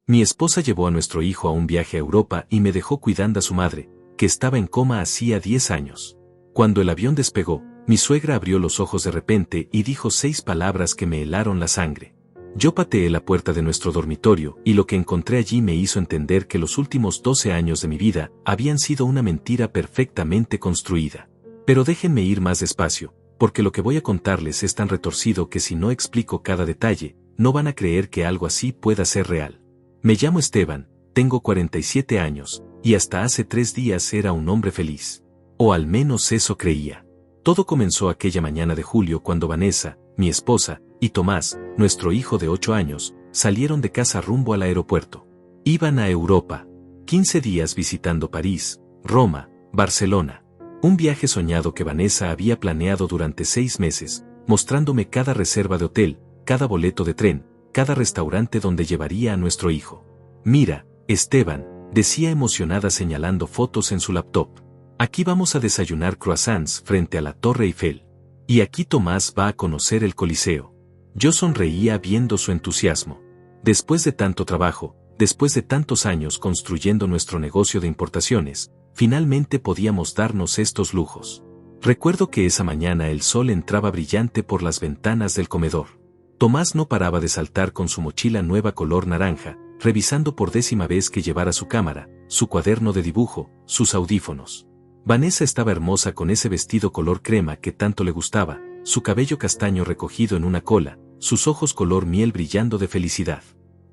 Mi esposa llevó a nuestro hijo a un viaje a Europa y me dejó cuidando a su madre, que estaba en coma hacía 10 años. Cuando el avión despegó, mi suegra abrió los ojos de repente y dijo 6 palabras que me helaron la sangre. Yo pateé la puerta de nuestro dormitorio y lo que encontré allí me hizo entender que los últimos 12 años de mi vida habían sido una mentira perfectamente construida. Pero déjenme ir más despacio, porque lo que voy a contarles es tan retorcido que si no explico cada detalle, no van a creer que algo así pueda ser real. Me llamo Esteban, tengo 47 años, y hasta hace 3 días era un hombre feliz. O al menos eso creía. Todo comenzó aquella mañana de julio cuando Vanessa, mi esposa, y Tomás, nuestro hijo de 8 años, salieron de casa rumbo al aeropuerto. Iban a Europa. 15 días visitando París, Roma, Barcelona. Un viaje soñado que Vanessa había planeado durante 6 meses, mostrándome cada reserva de hotel, cada boleto de tren, cada restaurante donde llevaría a nuestro hijo. Mira, Esteban, decía emocionada señalando fotos en su laptop. Aquí vamos a desayunar croissants frente a la Torre Eiffel. Y aquí Tomás va a conocer el Coliseo. Yo sonreía viendo su entusiasmo. Después de tanto trabajo, después de tantos años construyendo nuestro negocio de importaciones, finalmente podíamos darnos estos lujos. Recuerdo que esa mañana el sol entraba brillante por las ventanas del comedor. Tomás no paraba de saltar con su mochila nueva color naranja, revisando por 10ª vez que llevara su cámara, su cuaderno de dibujo, sus audífonos. Vanessa estaba hermosa con ese vestido color crema que tanto le gustaba, su cabello castaño recogido en una cola, sus ojos color miel brillando de felicidad.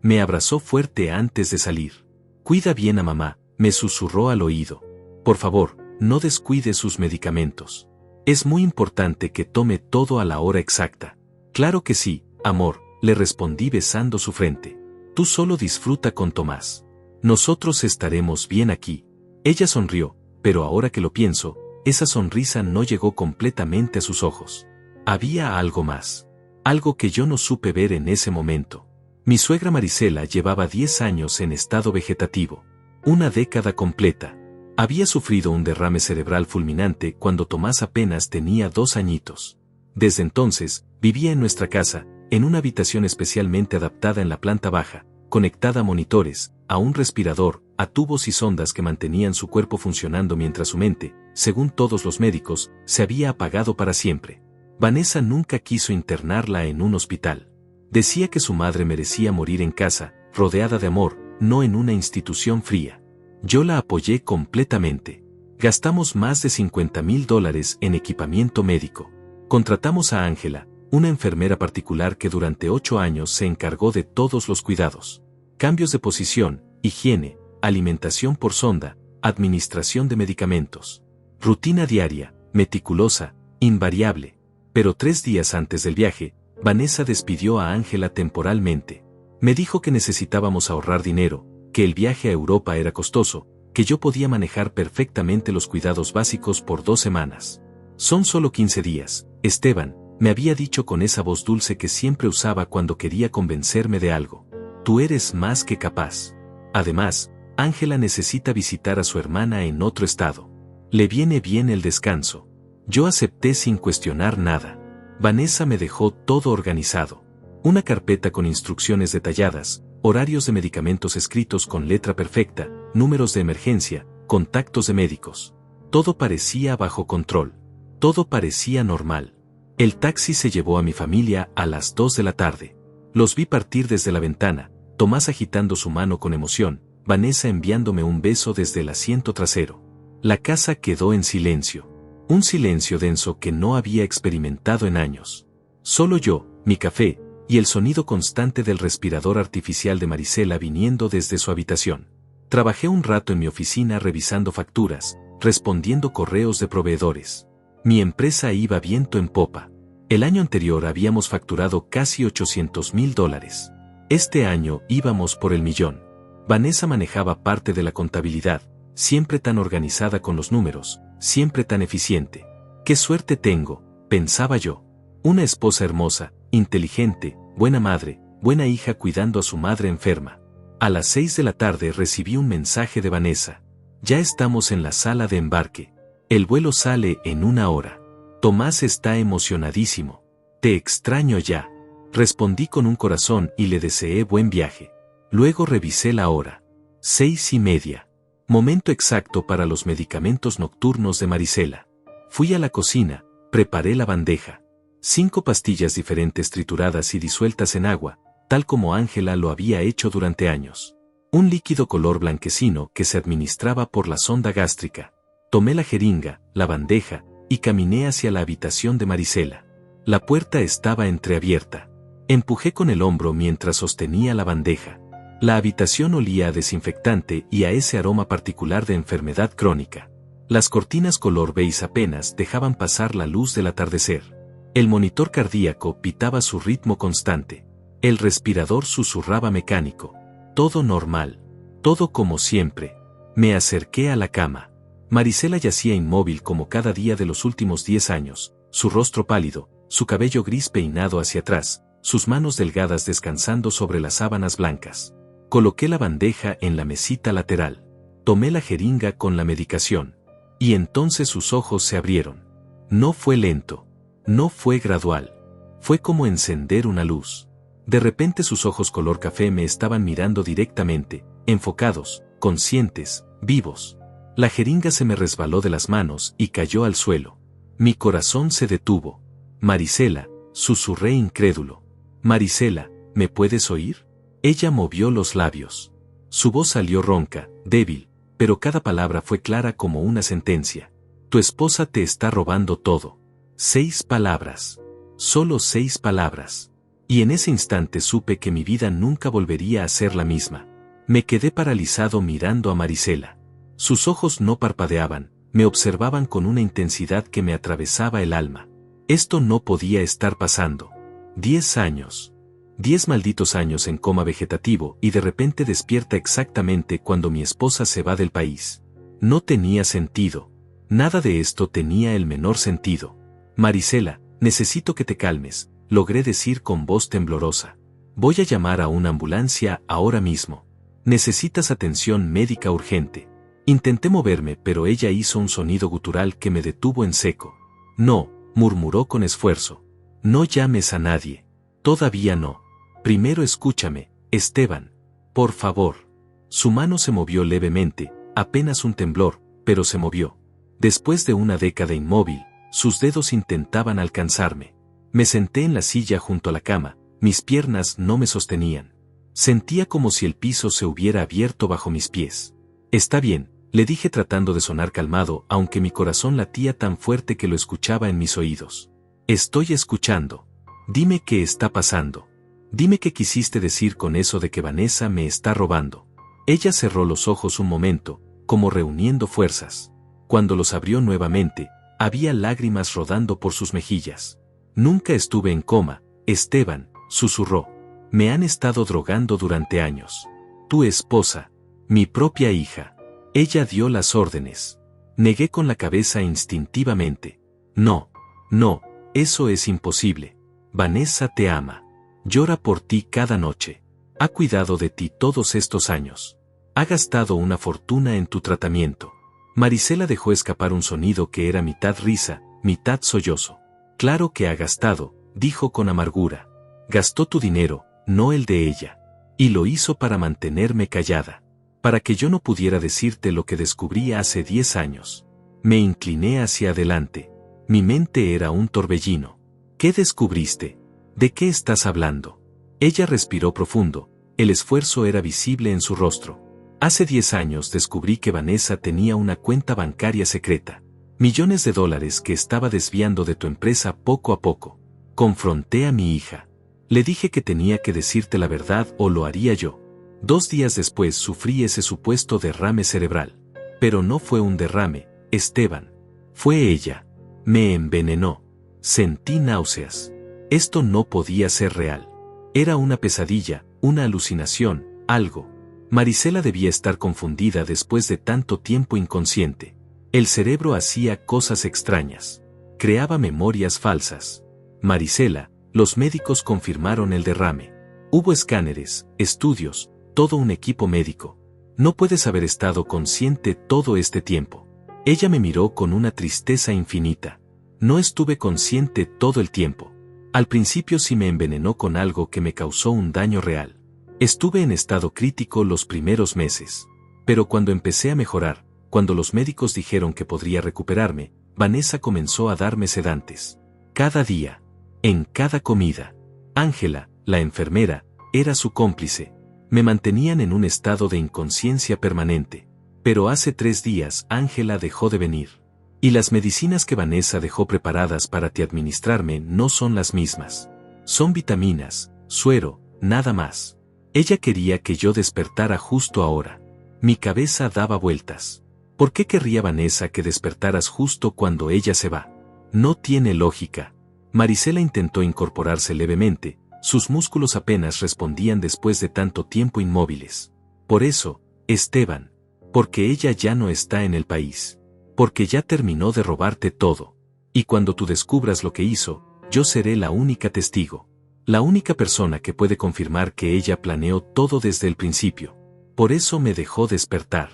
Me abrazó fuerte antes de salir. Cuida bien a mamá, me susurró al oído. Por favor, no descuide sus medicamentos. Es muy importante que tome todo a la hora exacta. Claro que sí, amor, le respondí besando su frente. Tú solo disfruta con Tomás. Nosotros estaremos bien aquí. Ella sonrió, pero ahora que lo pienso, esa sonrisa no llegó completamente a sus ojos. Había algo más. Algo que yo no supe ver en ese momento. Mi suegra Marisela llevaba 10 años en estado vegetativo. Una década completa. Había sufrido un derrame cerebral fulminante cuando Tomás apenas tenía 2 añitos. Desde entonces, vivía en nuestra casa, en una habitación especialmente adaptada en la planta baja, conectada a monitores, a un respirador, a tubos y sondas que mantenían su cuerpo funcionando mientras su mente, según todos los médicos, se había apagado para siempre. Vanessa nunca quiso internarla en un hospital. Decía que su madre merecía morir en casa, rodeada de amor, no en una institución fría. Yo la apoyé completamente. Gastamos más de $50,000 en equipamiento médico. Contratamos a Ángela, una enfermera particular que durante 8 años se encargó de todos los cuidados. Cambios de posición, higiene, alimentación por sonda, administración de medicamentos. Rutina diaria, meticulosa, invariable. Pero 3 días antes del viaje, Vanessa despidió a Ángela temporalmente. Me dijo que necesitábamos ahorrar dinero, que el viaje a Europa era costoso, que yo podía manejar perfectamente los cuidados básicos por 2 semanas. Son solo 15 días, Esteban, me había dicho con esa voz dulce que siempre usaba cuando quería convencerme de algo. Tú eres más que capaz. Además, Ángela necesita visitar a su hermana en otro estado. Le viene bien el descanso. Yo acepté sin cuestionar nada. Vanessa me dejó todo organizado. Una carpeta con instrucciones detalladas, horarios de medicamentos escritos con letra perfecta, números de emergencia, contactos de médicos. Todo parecía bajo control. Todo parecía normal. El taxi se llevó a mi familia a las 2 de la tarde. Los vi partir desde la ventana, Tomás agitando su mano con emoción, Vanessa enviándome un beso desde el asiento trasero. La casa quedó en silencio. Un silencio denso que no había experimentado en años. Solo yo, mi café, y el sonido constante del respirador artificial de Marisela viniendo desde su habitación. Trabajé un rato en mi oficina revisando facturas, respondiendo correos de proveedores. Mi empresa iba viento en popa. El año anterior habíamos facturado casi $800,000. Este año íbamos por el millón. Vanessa manejaba parte de la contabilidad, siempre tan organizada con los números, siempre tan eficiente. ¡Qué suerte tengo!, pensaba yo. Una esposa hermosa, inteligente, buena madre, buena hija cuidando a su madre enferma. A las 6 de la tarde recibí un mensaje de Vanessa. Ya estamos en la sala de embarque. El vuelo sale en 1 hora. Tomás está emocionadísimo. Te extraño ya. Respondí con un corazón y le deseé buen viaje. Luego revisé la hora. 6:30. Momento exacto para los medicamentos nocturnos de Marisela. Fui a la cocina, preparé la bandeja. 5 pastillas diferentes trituradas y disueltas en agua, tal como Ángela lo había hecho durante años. Un líquido color blanquecino que se administraba por la sonda gástrica. Tomé la jeringa, la bandeja, y caminé hacia la habitación de Marisela. La puerta estaba entreabierta. Empujé con el hombro mientras sostenía la bandeja. La habitación olía a desinfectante y a ese aroma particular de enfermedad crónica. Las cortinas color beige apenas dejaban pasar la luz del atardecer. El monitor cardíaco pitaba su ritmo constante. El respirador susurraba mecánico. Todo normal. Todo como siempre. Me acerqué a la cama. Marisela yacía inmóvil como cada día de los últimos 10 años, su rostro pálido, su cabello gris peinado hacia atrás, sus manos delgadas descansando sobre las sábanas blancas. Coloqué la bandeja en la mesita lateral. Tomé la jeringa con la medicación. Y entonces sus ojos se abrieron. No fue lento. No fue gradual. Fue como encender una luz. De repente sus ojos color café me estaban mirando directamente, enfocados, conscientes, vivos. La jeringa se me resbaló de las manos y cayó al suelo. Mi corazón se detuvo. Marisela, susurré incrédulo. Marisela, ¿me puedes oír? Ella movió los labios. Su voz salió ronca, débil, pero cada palabra fue clara como una sentencia. Tu esposa te está robando todo. 6 palabras. Solo 6 palabras. Y en ese instante supe que mi vida nunca volvería a ser la misma. Me quedé paralizado mirando a Marisela. Sus ojos no parpadeaban, me observaban con una intensidad que me atravesaba el alma. Esto no podía estar pasando. 10 años. 10 malditos años en coma vegetativo y de repente despierta exactamente cuando mi esposa se va del país. No tenía sentido. Nada de esto tenía el menor sentido. Marisela, necesito que te calmes, logré decir con voz temblorosa. Voy a llamar a una ambulancia ahora mismo. Necesitas atención médica urgente. Intenté moverme, pero ella hizo un sonido gutural que me detuvo en seco. No, murmuró con esfuerzo. No llames a nadie. Todavía no. Primero escúchame, Esteban. Por favor. Su mano se movió levemente, apenas un temblor, pero se movió. Después de una década inmóvil, sus dedos intentaban alcanzarme. Me senté en la silla junto a la cama, mis piernas no me sostenían. Sentía como si el piso se hubiera abierto bajo mis pies. Está bien, le dije tratando de sonar calmado, aunque mi corazón latía tan fuerte que lo escuchaba en mis oídos. Estoy escuchando. Dime qué está pasando. Dime qué quisiste decir con eso de que Vanessa me está robando. Ella cerró los ojos un momento, como reuniendo fuerzas. Cuando los abrió nuevamente, había lágrimas rodando por sus mejillas. Nunca estuve en coma, Esteban, susurró. Me han estado drogando durante años. Tu esposa, mi propia hija. Ella dio las órdenes. Negué con la cabeza instintivamente. No, no, eso es imposible. Vanessa te ama. Llora por ti cada noche. Ha cuidado de ti todos estos años. Ha gastado una fortuna en tu tratamiento. Marisela dejó escapar un sonido que era mitad risa, mitad sollozo. Claro que ha gastado, dijo con amargura. Gastó tu dinero, no el de ella. Y lo hizo para mantenerme callada. Para que yo no pudiera decirte lo que descubrí hace 10 años. Me incliné hacia adelante. Mi mente era un torbellino. ¿Qué descubriste? ¿De qué estás hablando? Ella respiró profundo, el esfuerzo era visible en su rostro. Hace 10 años descubrí que Vanessa tenía una cuenta bancaria secreta. Millones de dólares que estaba desviando de tu empresa poco a poco. Confronté a mi hija. Le dije que tenía que decirte la verdad o lo haría yo. 2 días después sufrí ese supuesto derrame cerebral. Pero no fue un derrame, Esteban. Fue ella. Me envenenó. Sentí náuseas. Esto no podía ser real. Era una pesadilla, una alucinación, algo. Marisela debía estar confundida después de tanto tiempo inconsciente. El cerebro hacía cosas extrañas. Creaba memorias falsas. Marisela, los médicos confirmaron el derrame. Hubo escáneres, estudios, todo un equipo médico. No puedes haber estado consciente todo este tiempo. Ella me miró con una tristeza infinita. No estuve consciente todo el tiempo. Al principio sí me envenenó con algo que me causó un daño real. Estuve en estado crítico los primeros meses. Pero cuando empecé a mejorar, cuando los médicos dijeron que podría recuperarme, Vanessa comenzó a darme sedantes. Cada día. En cada comida. Ángela, la enfermera, era su cómplice. Me mantenían en un estado de inconsciencia permanente. Pero hace 3 días Ángela dejó de venir. Y las medicinas que Vanessa dejó preparadas para administrarme no son las mismas. Son vitaminas, suero, nada más. Ella quería que yo despertara justo ahora. Mi cabeza daba vueltas. ¿Por qué querría Vanessa que despertaras justo cuando ella se va? No tiene lógica. Marisela intentó incorporarse levemente, sus músculos apenas respondían después de tanto tiempo inmóviles. Por eso, Esteban. Porque ella ya no está en el país. Porque ya terminó de robarte todo. Y cuando tú descubras lo que hizo, yo seré la única testigo. La única persona que puede confirmar que ella planeó todo desde el principio. Por eso me dejó despertar.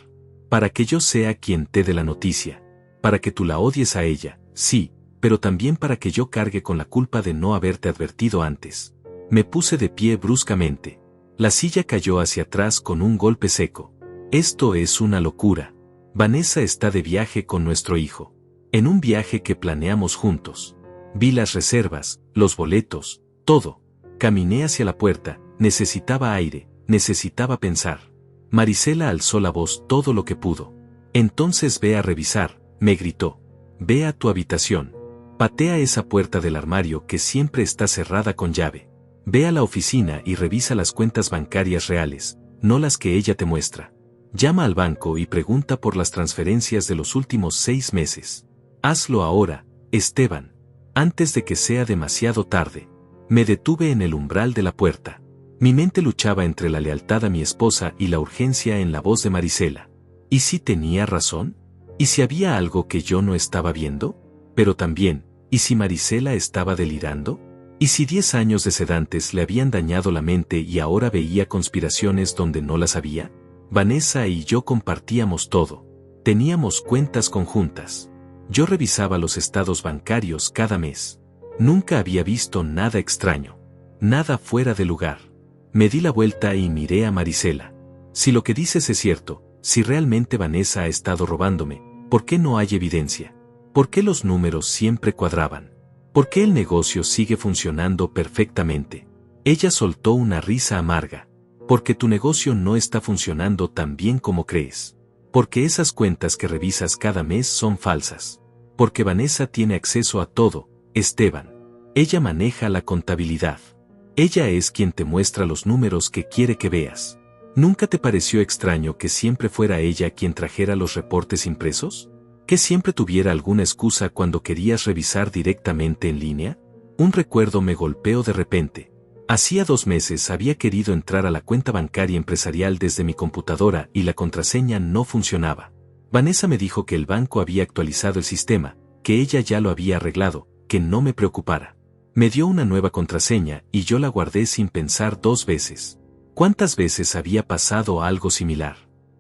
Para que yo sea quien te dé la noticia. Para que tú la odies a ella, sí, pero también para que yo cargue con la culpa de no haberte advertido antes. Me puse de pie bruscamente. La silla cayó hacia atrás con un golpe seco. Esto es una locura. Vanessa está de viaje con nuestro hijo. En un viaje que planeamos juntos. Vi las reservas, los boletos, todo. Caminé hacia la puerta, necesitaba aire, necesitaba pensar. Marisela alzó la voz todo lo que pudo. Entonces ve a revisar, me gritó. Ve a tu habitación. Patea esa puerta del armario que siempre está cerrada con llave. Ve a la oficina y revisa las cuentas bancarias reales, no las que ella te muestra. Llama al banco y pregunta por las transferencias de los últimos 6 meses. Hazlo ahora, Esteban. Antes de que sea demasiado tarde. Me detuve en el umbral de la puerta. Mi mente luchaba entre la lealtad a mi esposa y la urgencia en la voz de Marisela. ¿Y si tenía razón? ¿Y si había algo que yo no estaba viendo? Pero también, ¿y si Marisela estaba delirando? ¿Y si 10 años de sedantes le habían dañado la mente y ahora veía conspiraciones donde no las había? Vanessa y yo compartíamos todo. Teníamos cuentas conjuntas. Yo revisaba los estados bancarios cada mes. Nunca había visto nada extraño. Nada fuera de lugar. Me di la vuelta y miré a Marisela. Si lo que dices es cierto, si realmente Vanessa ha estado robándome, ¿por qué no hay evidencia? ¿Por qué los números siempre cuadraban? ¿Por qué el negocio sigue funcionando perfectamente? Ella soltó una risa amarga. Porque tu negocio no está funcionando tan bien como crees. Porque esas cuentas que revisas cada mes son falsas. Porque Vanessa tiene acceso a todo, Esteban. Ella maneja la contabilidad. Ella es quien te muestra los números que quiere que veas. ¿Nunca te pareció extraño que siempre fuera ella quien trajera los reportes impresos? ¿Que siempre tuviera alguna excusa cuando querías revisar directamente en línea? Un recuerdo me golpeó de repente. Hacía 2 meses había querido entrar a la cuenta bancaria empresarial desde mi computadora y la contraseña no funcionaba. Vanessa me dijo que el banco había actualizado el sistema, que ella ya lo había arreglado, que no me preocupara. Me dio una nueva contraseña y yo la guardé sin pensar 2 veces. ¿Cuántas veces había pasado algo similar?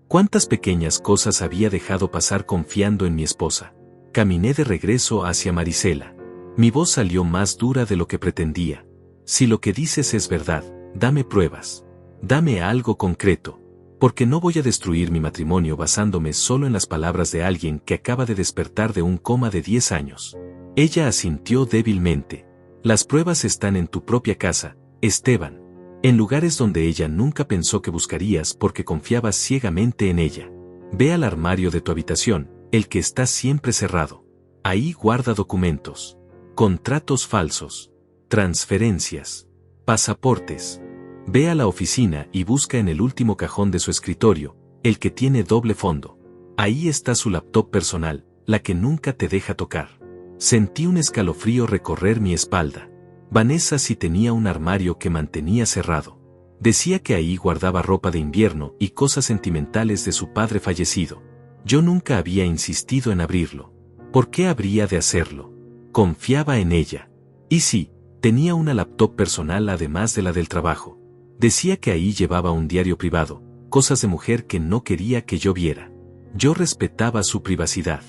¿Cuántas pequeñas cosas había dejado pasar confiando en mi esposa? Caminé de regreso hacia Marisela. Mi voz salió más dura de lo que pretendía. Si lo que dices es verdad, dame pruebas. Dame algo concreto. Porque no voy a destruir mi matrimonio basándome solo en las palabras de alguien que acaba de despertar de un coma de 10 años. Ella asintió débilmente. Las pruebas están en tu propia casa, Esteban. En lugares donde ella nunca pensó que buscarías porque confiabas ciegamente en ella. Ve al armario de tu habitación, el que está siempre cerrado. Ahí guarda documentos. Contratos falsos. Transferencias. Pasaportes. Ve a la oficina y busca en el último cajón de su escritorio, el que tiene doble fondo. Ahí está su laptop personal, la que nunca te deja tocar. Sentí un escalofrío recorrer mi espalda. Vanessa sí tenía un armario que mantenía cerrado. Decía que ahí guardaba ropa de invierno y cosas sentimentales de su padre fallecido. Yo nunca había insistido en abrirlo. ¿Por qué habría de hacerlo? Confiaba en ella. Y sí, tenía una laptop personal además de la del trabajo. Decía que ahí llevaba un diario privado, cosas de mujer que no quería que yo viera. Yo respetaba su privacidad.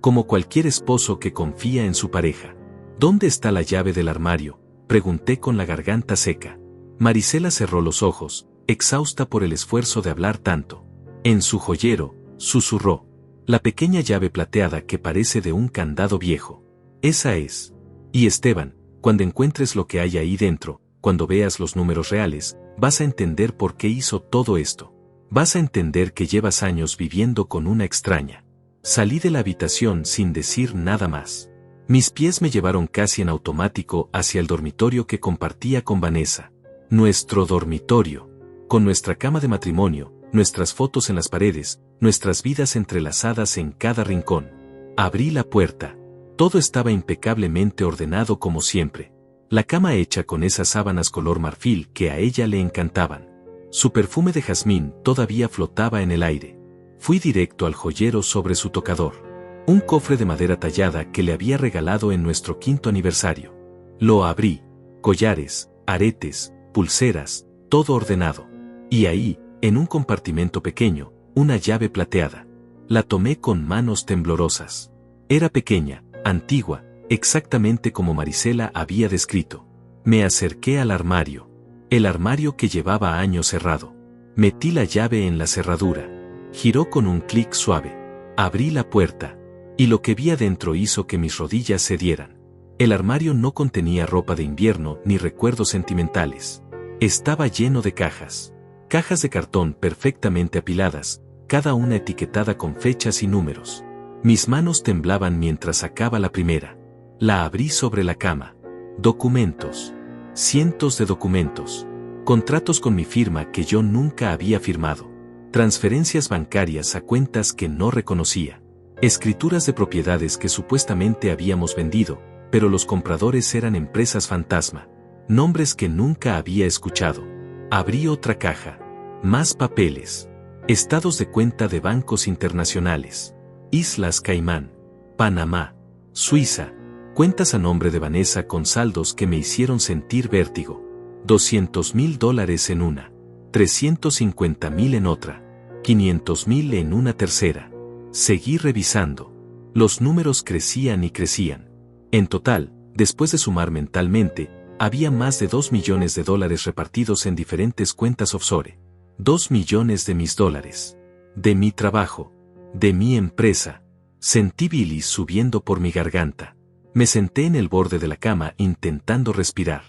Como cualquier esposo que confía en su pareja. ¿Dónde está la llave del armario?, pregunté con la garganta seca. Marisela cerró los ojos, exhausta por el esfuerzo de hablar tanto. En su joyero, susurró. La pequeña llave plateada que parece de un candado viejo. Esa es. Y Esteban, cuando encuentres lo que hay ahí dentro, cuando veas los números reales, vas a entender por qué hizo todo esto. Vas a entender que llevas años viviendo con una extraña. Salí de la habitación sin decir nada más. Mis pies me llevaron casi en automático hacia el dormitorio que compartía con Vanessa. Nuestro dormitorio. Con nuestra cama de matrimonio, nuestras fotos en las paredes, nuestras vidas entrelazadas en cada rincón. Abrí la puerta. Todo estaba impecablemente ordenado como siempre. La cama hecha con esas sábanas color marfil que a ella le encantaban. Su perfume de jazmín todavía flotaba en el aire. Fui directo al joyero sobre su tocador. Un cofre de madera tallada que le había regalado en nuestro 5º aniversario. Lo abrí. Collares, aretes, pulseras, todo ordenado. Y ahí, en un compartimento pequeño, una llave plateada. La tomé con manos temblorosas. Era pequeña, antigua, exactamente como Marisela había descrito. Me acerqué al armario. El armario que llevaba años cerrado. Metí la llave en la cerradura. Giró con un clic suave. Abrí la puerta. Y lo que vi adentro hizo que mis rodillas cedieran. El armario no contenía ropa de invierno ni recuerdos sentimentales. Estaba lleno de cajas. Cajas de cartón perfectamente apiladas, cada una etiquetada con fechas y números. Mis manos temblaban mientras sacaba la primera. La abrí sobre la cama. Documentos. Cientos de documentos. Contratos con mi firma que yo nunca había firmado. Transferencias bancarias a cuentas que no reconocía. Escrituras de propiedades que supuestamente habíamos vendido, pero los compradores eran empresas fantasma. Nombres que nunca había escuchado. Abrí otra caja. Más papeles. Estados de cuenta de bancos internacionales. Islas Caimán. Panamá. Suiza. Cuentas a nombre de Vanessa con saldos que me hicieron sentir vértigo. $200,000 en una. 350,000 en otra. 500,000 en una tercera. Seguí revisando. Los números crecían y crecían. En total, después de sumar mentalmente, había más de $2 millones repartidos en diferentes cuentas offshore. 2 millones de mis dólares. De mi trabajo. De mi empresa. Sentí bilis subiendo por mi garganta. Me senté en el borde de la cama intentando respirar.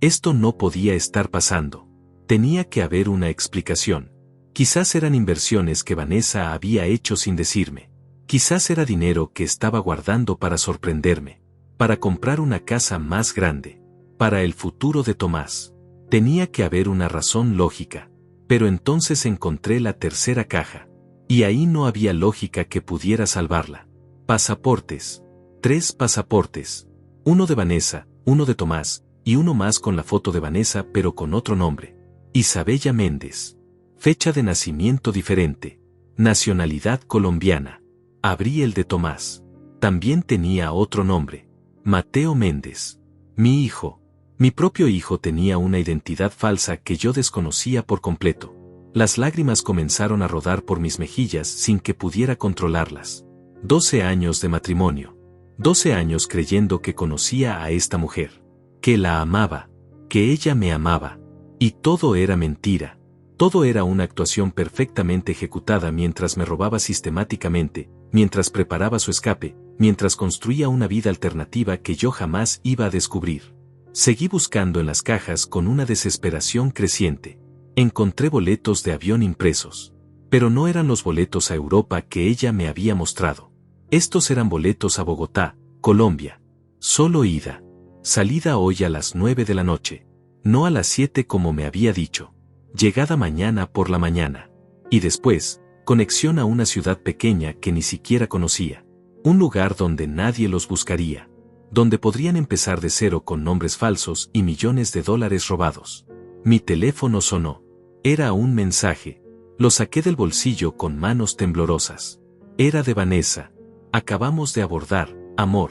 Esto no podía estar pasando. Tenía que haber una explicación. Quizás eran inversiones que Vanessa había hecho sin decirme. Quizás era dinero que estaba guardando para sorprenderme. Para comprar una casa más grande. Para el futuro de Tomás. Tenía que haber una razón lógica. Pero entonces encontré la tercera caja. Y ahí no había lógica que pudiera salvarla. Pasaportes. 3 pasaportes. Uno de Vanessa, uno de Tomás, y uno más con la foto de Vanessa pero con otro nombre. Isabella Méndez. Fecha de nacimiento diferente. Nacionalidad colombiana. Abrí el de Tomás. También tenía otro nombre. Mateo Méndez. Mi hijo. Mi propio hijo tenía una identidad falsa que yo desconocía por completo. Las lágrimas comenzaron a rodar por mis mejillas sin que pudiera controlarlas. 12 años de matrimonio. 12 años creyendo que conocía a esta mujer. Que la amaba. Que ella me amaba. Y todo era mentira. Todo era una actuación perfectamente ejecutada mientras me robaba sistemáticamente, mientras preparaba su escape, mientras construía una vida alternativa que yo jamás iba a descubrir. Seguí buscando en las cajas con una desesperación creciente. Encontré boletos de avión impresos. Pero no eran los boletos a Europa que ella me había mostrado. Estos eran boletos a Bogotá, Colombia. Solo ida. Salida hoy a las 9 de la noche. No a las 7 como me había dicho. Llegada mañana por la mañana. Y después, conexión a una ciudad pequeña que ni siquiera conocía. Un lugar donde nadie los buscaría. Donde podrían empezar de cero con nombres falsos y millones de dólares robados. Mi teléfono sonó. Era un mensaje. Lo saqué del bolsillo con manos temblorosas. Era de Vanessa. Acabamos de abordar, amor.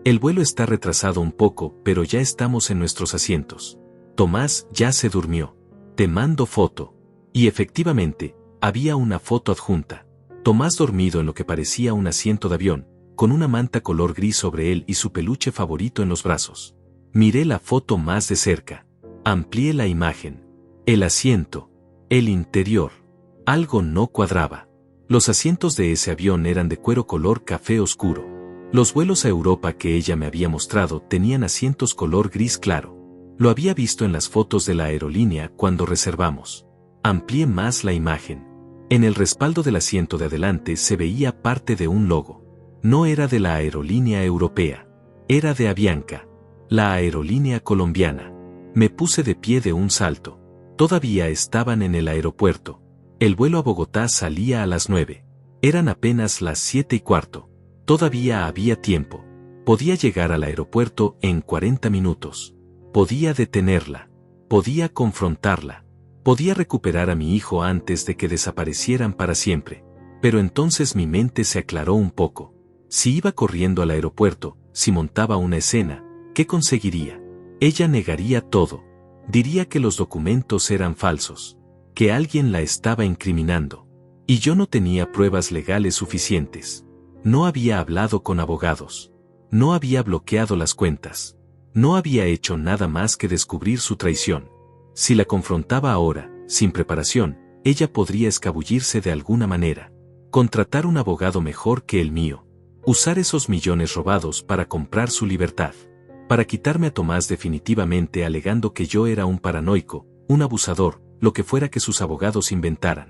El vuelo está retrasado un poco, pero ya estamos en nuestros asientos. Tomás ya se durmió. Te mando foto. Y efectivamente, había una foto adjunta. Tomás dormido en lo que parecía un asiento de avión, con una manta color gris sobre él y su peluche favorito en los brazos. Miré la foto más de cerca. Amplié la imagen. El asiento. El interior. Algo no cuadraba. Los asientos de ese avión eran de cuero color café oscuro. Los vuelos a Europa que ella me había mostrado tenían asientos color gris claro. Lo había visto en las fotos de la aerolínea cuando reservamos. Amplié más la imagen. En el respaldo del asiento de adelante se veía parte de un logo. No era de la aerolínea europea. Era de Avianca, la aerolínea colombiana. Me puse de pie de un salto. Todavía estaban en el aeropuerto. El vuelo a Bogotá salía a las 9. Eran apenas las 7:15. Todavía había tiempo. Podía llegar al aeropuerto en 40 minutos. Podía detenerla. Podía confrontarla. Podía recuperar a mi hijo antes de que desaparecieran para siempre. Pero entonces mi mente se aclaró un poco. Si iba corriendo al aeropuerto, si montaba una escena, ¿qué conseguiría? Ella negaría todo. Diría que los documentos eran falsos, que alguien la estaba incriminando. Y yo no tenía pruebas legales suficientes. No había hablado con abogados. No había bloqueado las cuentas. No había hecho nada más que descubrir su traición. Si la confrontaba ahora, sin preparación, ella podría escabullirse de alguna manera. Contratar un abogado mejor que el mío. Usar esos millones robados para comprar su libertad. Para quitarme a Tomás definitivamente alegando que yo era un paranoico, un abusador, lo que fuera que sus abogados inventaran.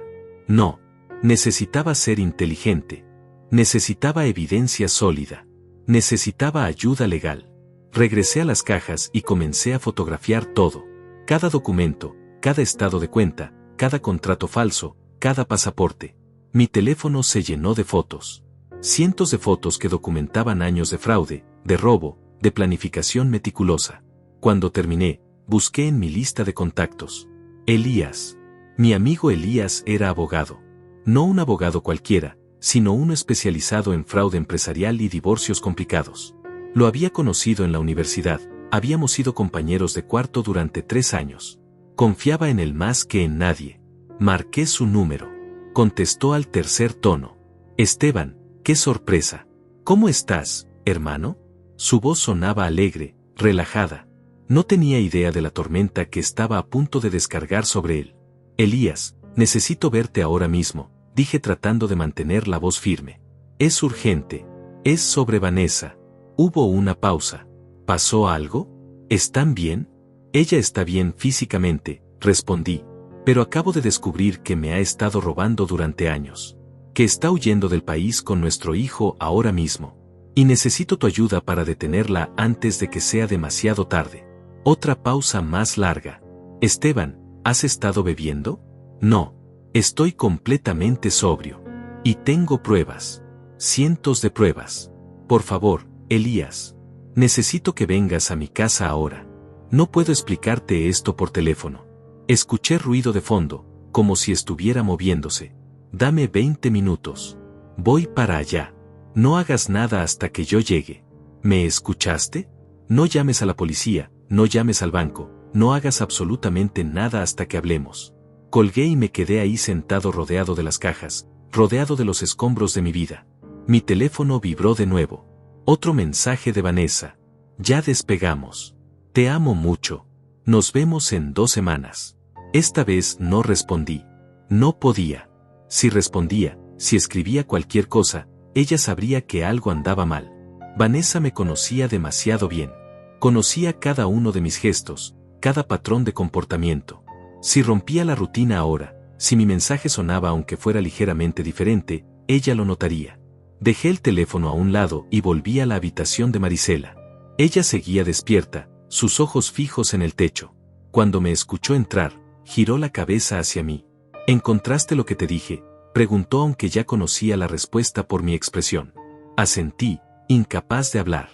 No. Necesitaba ser inteligente. Necesitaba evidencia sólida. Necesitaba ayuda legal. Regresé a las cajas y comencé a fotografiar todo. Cada documento, cada estado de cuenta, cada contrato falso, cada pasaporte. Mi teléfono se llenó de fotos. Cientos de fotos que documentaban años de fraude, de robo, de planificación meticulosa. Cuando terminé, busqué en mi lista de contactos. Elías. Mi amigo Elías era abogado. No un abogado cualquiera, sino uno especializado en fraude empresarial y divorcios complicados. Lo había conocido en la universidad, habíamos sido compañeros de cuarto durante 3 años. Confiaba en él más que en nadie. Marqué su número. Contestó al tercer tono. Esteban, qué sorpresa. ¿Cómo estás, hermano? Su voz sonaba alegre, relajada. No tenía idea de la tormenta que estaba a punto de descargar sobre él. Elías, necesito verte ahora mismo, dije tratando de mantener la voz firme. Es urgente. Es sobre Vanessa. Hubo una pausa. ¿Pasó algo? ¿Están bien? Ella está bien físicamente, respondí, pero acabo de descubrir que me ha estado robando durante años. Que está huyendo del país con nuestro hijo ahora mismo. Y necesito tu ayuda para detenerla antes de que sea demasiado tarde. Otra pausa más larga. Esteban, ¿has estado bebiendo? No. Estoy completamente sobrio. Y tengo pruebas. Cientos de pruebas. Por favor, Elías. Necesito que vengas a mi casa ahora. No puedo explicarte esto por teléfono. Escuché ruido de fondo, como si estuviera moviéndose. Dame 20 minutos. Voy para allá. No hagas nada hasta que yo llegue. ¿Me escuchaste? No llames a la policía, no llames al banco, no hagas absolutamente nada hasta que hablemos. Colgué y me quedé ahí sentado rodeado de las cajas, rodeado de los escombros de mi vida. Mi teléfono vibró de nuevo. Otro mensaje de Vanessa. Ya despegamos. Te amo mucho. Nos vemos en 2 semanas. Esta vez no respondí. No podía. Si respondía, si escribía cualquier cosa, ella sabría que algo andaba mal. Vanessa me conocía demasiado bien. Conocía cada uno de mis gestos, cada patrón de comportamiento. Si rompía la rutina ahora, si mi mensaje sonaba aunque fuera ligeramente diferente, ella lo notaría. Dejé el teléfono a un lado y volví a la habitación de Marisela. Ella seguía despierta, sus ojos fijos en el techo. Cuando me escuchó entrar, giró la cabeza hacia mí. ¿Encontraste lo que te dije?, preguntó aunque ya conocía la respuesta por mi expresión. Asentí, incapaz de hablar.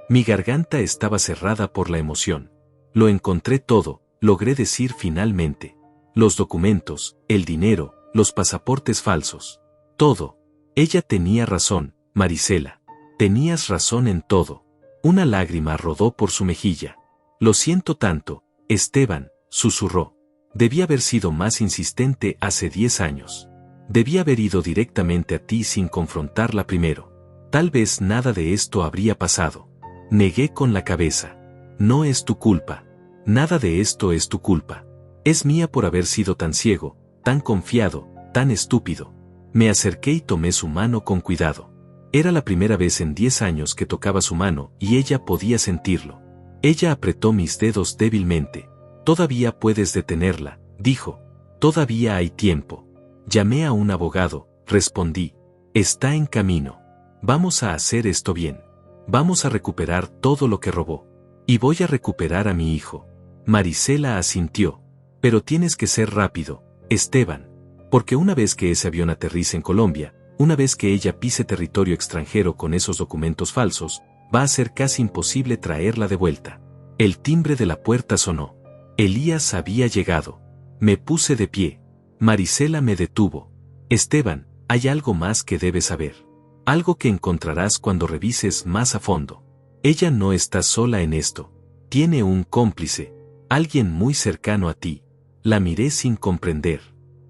Mi garganta estaba cerrada por la emoción. Lo encontré todo, logré decir finalmente. Los documentos, el dinero, los pasaportes falsos. Todo. Ella tenía razón, Marisela. Tenías razón en todo. Una lágrima rodó por su mejilla. Lo siento tanto, Esteban, susurró. Debí haber sido más insistente hace 10 años. Debí haber ido directamente a ti sin confrontarla primero. Tal vez nada de esto habría pasado. Negué con la cabeza. No es tu culpa. Nada de esto es tu culpa. Es mía por haber sido tan ciego, tan confiado, tan estúpido. Me acerqué y tomé su mano con cuidado. Era la primera vez en 10 años que tocaba su mano y ella podía sentirlo. Ella apretó mis dedos débilmente. Todavía puedes detenerla, dijo. Todavía hay tiempo. Llamé a un abogado, respondí. Está en camino. Vamos a hacer esto bien. Vamos a recuperar todo lo que robó. Y voy a recuperar a mi hijo. Marisela asintió. Pero tienes que ser rápido, Esteban. Porque una vez que ese avión aterrice en Colombia, una vez que ella pise territorio extranjero con esos documentos falsos, va a ser casi imposible traerla de vuelta. El timbre de la puerta sonó. Elías había llegado. Me puse de pie. Marisela me detuvo. Esteban, hay algo más que debes saber. Algo que encontrarás cuando revises más a fondo. Ella no está sola en esto. Tiene un cómplice. Alguien muy cercano a ti. La miré sin comprender.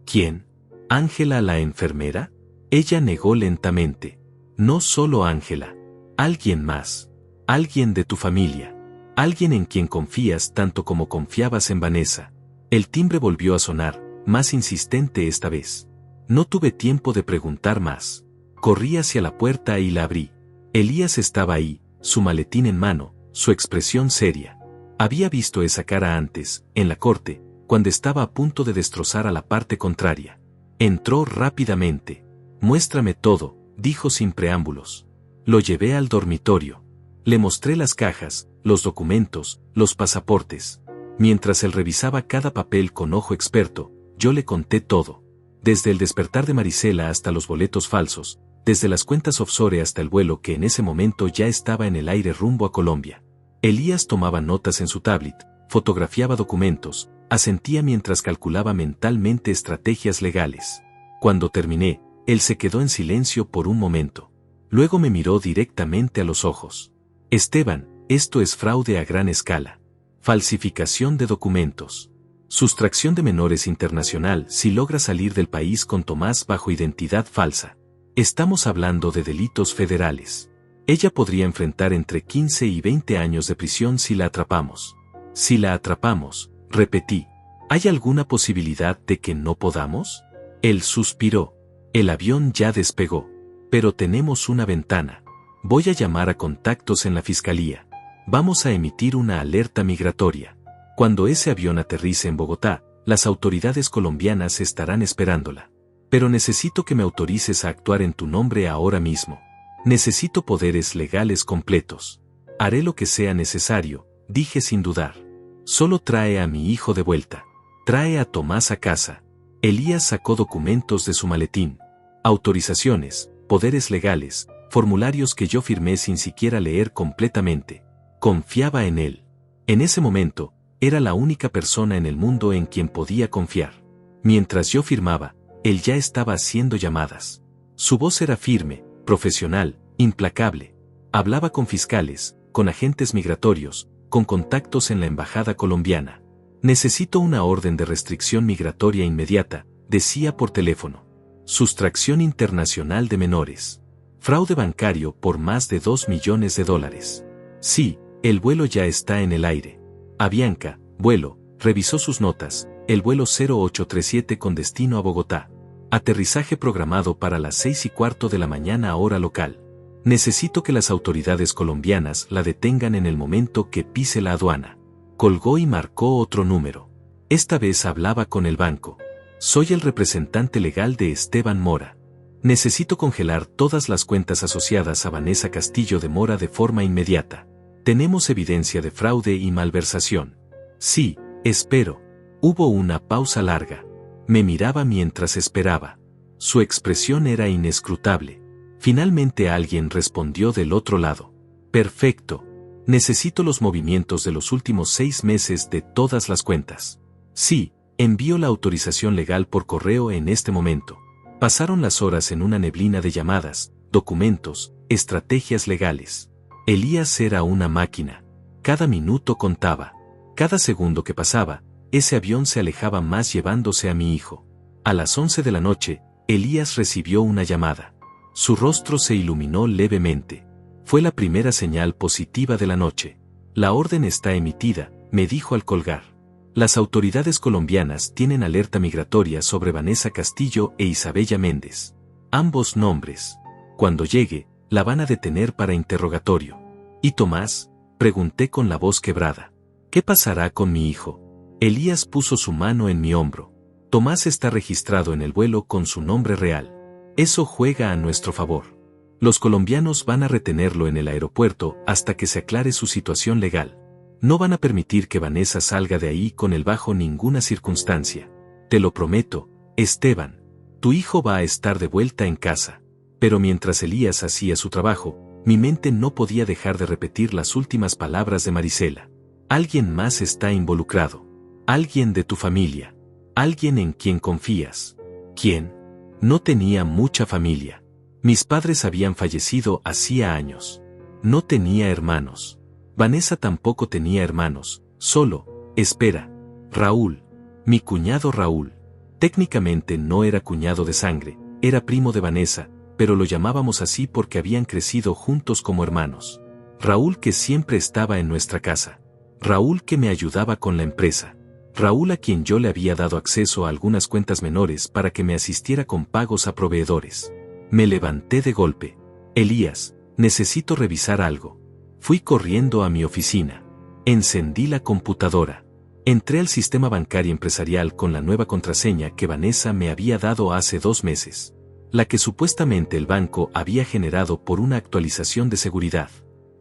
¿Quién? ¿Ángela la enfermera? Ella negó lentamente. No solo Ángela. Alguien más. Alguien de tu familia. Alguien en quien confías tanto como confiabas en Vanessa. El timbre volvió a sonar, más insistente esta vez. No tuve tiempo de preguntar más. Corrí hacia la puerta y la abrí. Elías estaba ahí, su maletín en mano, su expresión seria. Había visto esa cara antes, en la corte, cuando estaba a punto de destrozar a la parte contraria. Entró rápidamente. Muéstrame todo, dijo sin preámbulos. Lo llevé al dormitorio. Le mostré las cajas, los documentos, los pasaportes. Mientras él revisaba cada papel con ojo experto, yo le conté todo. Desde el despertar de Marisela hasta los boletos falsos, desde las cuentas offshore hasta el vuelo que en ese momento ya estaba en el aire rumbo a Colombia. Elías tomaba notas en su tablet, fotografiaba documentos, asentía mientras calculaba mentalmente estrategias legales. Cuando terminé, él se quedó en silencio por un momento. Luego me miró directamente a los ojos. Esteban, esto es fraude a gran escala. Falsificación de documentos. Sustracción de menores internacional si logra salir del país con Tomás bajo identidad falsa. Estamos hablando de delitos federales. Ella podría enfrentar entre 15 y 20 años de prisión si la atrapamos. Si la atrapamos, repetí. ¿Hay alguna posibilidad de que no podamos? Él suspiró. El avión ya despegó. Pero tenemos una ventana. Voy a llamar a contactos en la fiscalía. Vamos a emitir una alerta migratoria. Cuando ese avión aterrice en Bogotá, las autoridades colombianas estarán esperándola. Pero necesito que me autorices a actuar en tu nombre ahora mismo. Necesito poderes legales completos. Haré lo que sea necesario, dije sin dudar. Solo trae a mi hijo de vuelta. Trae a Tomás a casa. Elías sacó documentos de su maletín. Autorizaciones, poderes legales, formularios que yo firmé sin siquiera leer completamente. Confiaba en él. En ese momento, era la única persona en el mundo en quien podía confiar. Mientras yo firmaba, él ya estaba haciendo llamadas. Su voz era firme, profesional, implacable. Hablaba con fiscales, con agentes migratorios, con contactos en la embajada colombiana. Necesito una orden de restricción migratoria inmediata, decía por teléfono. Sustracción internacional de menores. Fraude bancario por más de $2 millones. Sí, el vuelo ya está en el aire. Avianca, vuelo, revisó sus notas, el vuelo 0837 con destino a Bogotá. Aterrizaje programado para las 6:15 de la mañana hora local. Necesito que las autoridades colombianas la detengan en el momento que pise la aduana. Colgó y marcó otro número. Esta vez hablaba con el banco. Soy el representante legal de Esteban Mora. Necesito congelar todas las cuentas asociadas a Vanessa Castillo de Mora de forma inmediata. Tenemos evidencia de fraude y malversación. Sí, espero. Hubo una pausa larga. Me miraba mientras esperaba. Su expresión era inescrutable. Finalmente alguien respondió del otro lado. Perfecto. Necesito los movimientos de los últimos 6 meses de todas las cuentas. Sí, envío la autorización legal por correo en este momento. Pasaron las horas en una neblina de llamadas, documentos, estrategias legales. Elías era una máquina. Cada minuto contaba. Cada segundo que pasaba, ese avión se alejaba más llevándose a mi hijo. A las 11 de la noche, Elías recibió una llamada. Su rostro se iluminó levemente. Fue la primera señal positiva de la noche. La orden está emitida, me dijo al colgar. Las autoridades colombianas tienen alerta migratoria sobre Vanessa Castillo e Isabella Méndez. Ambos nombres. Cuando llegue, la van a detener para interrogatorio. ¿Y Tomás? Pregunté con la voz quebrada. ¿Qué pasará con mi hijo? Elías puso su mano en mi hombro. Tomás está registrado en el vuelo con su nombre real. Eso juega a nuestro favor. Los colombianos van a retenerlo en el aeropuerto hasta que se aclare su situación legal. No van a permitir que Vanessa salga de ahí con él bajo ninguna circunstancia. Te lo prometo, Esteban. Tu hijo va a estar de vuelta en casa. Pero mientras Elías hacía su trabajo, mi mente no podía dejar de repetir las últimas palabras de Marisela. Alguien más está involucrado. Alguien de tu familia. Alguien en quien confías. ¿Quién? No tenía mucha familia. Mis padres habían fallecido hacía años. No tenía hermanos. Vanessa tampoco tenía hermanos, solo, espera, Raúl. Mi cuñado Raúl. Técnicamente no era cuñado de sangre, era primo de Vanessa, pero lo llamábamos así porque habían crecido juntos como hermanos. Raúl que siempre estaba en nuestra casa. Raúl que me ayudaba con la empresa. Raúl a quien yo le había dado acceso a algunas cuentas menores para que me asistiera con pagos a proveedores. Me levanté de golpe. Elías, necesito revisar algo. Fui corriendo a mi oficina. Encendí la computadora. Entré al sistema bancario empresarial con la nueva contraseña que Vanessa me había dado hace 2 meses. La que supuestamente el banco había generado por una actualización de seguridad.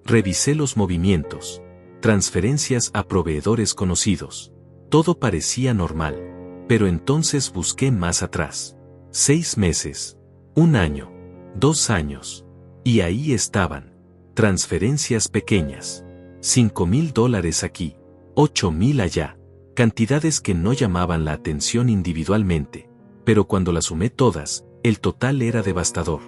Revisé los movimientos. Transferencias a proveedores conocidos. Todo parecía normal. Pero entonces busqué más atrás. 6 meses. 1 año. 2 años. Y ahí estaban. Transferencias pequeñas. $5,000 aquí. 8,000 allá. Cantidades que no llamaban la atención individualmente. Pero cuando las sumé todas, el total era devastador.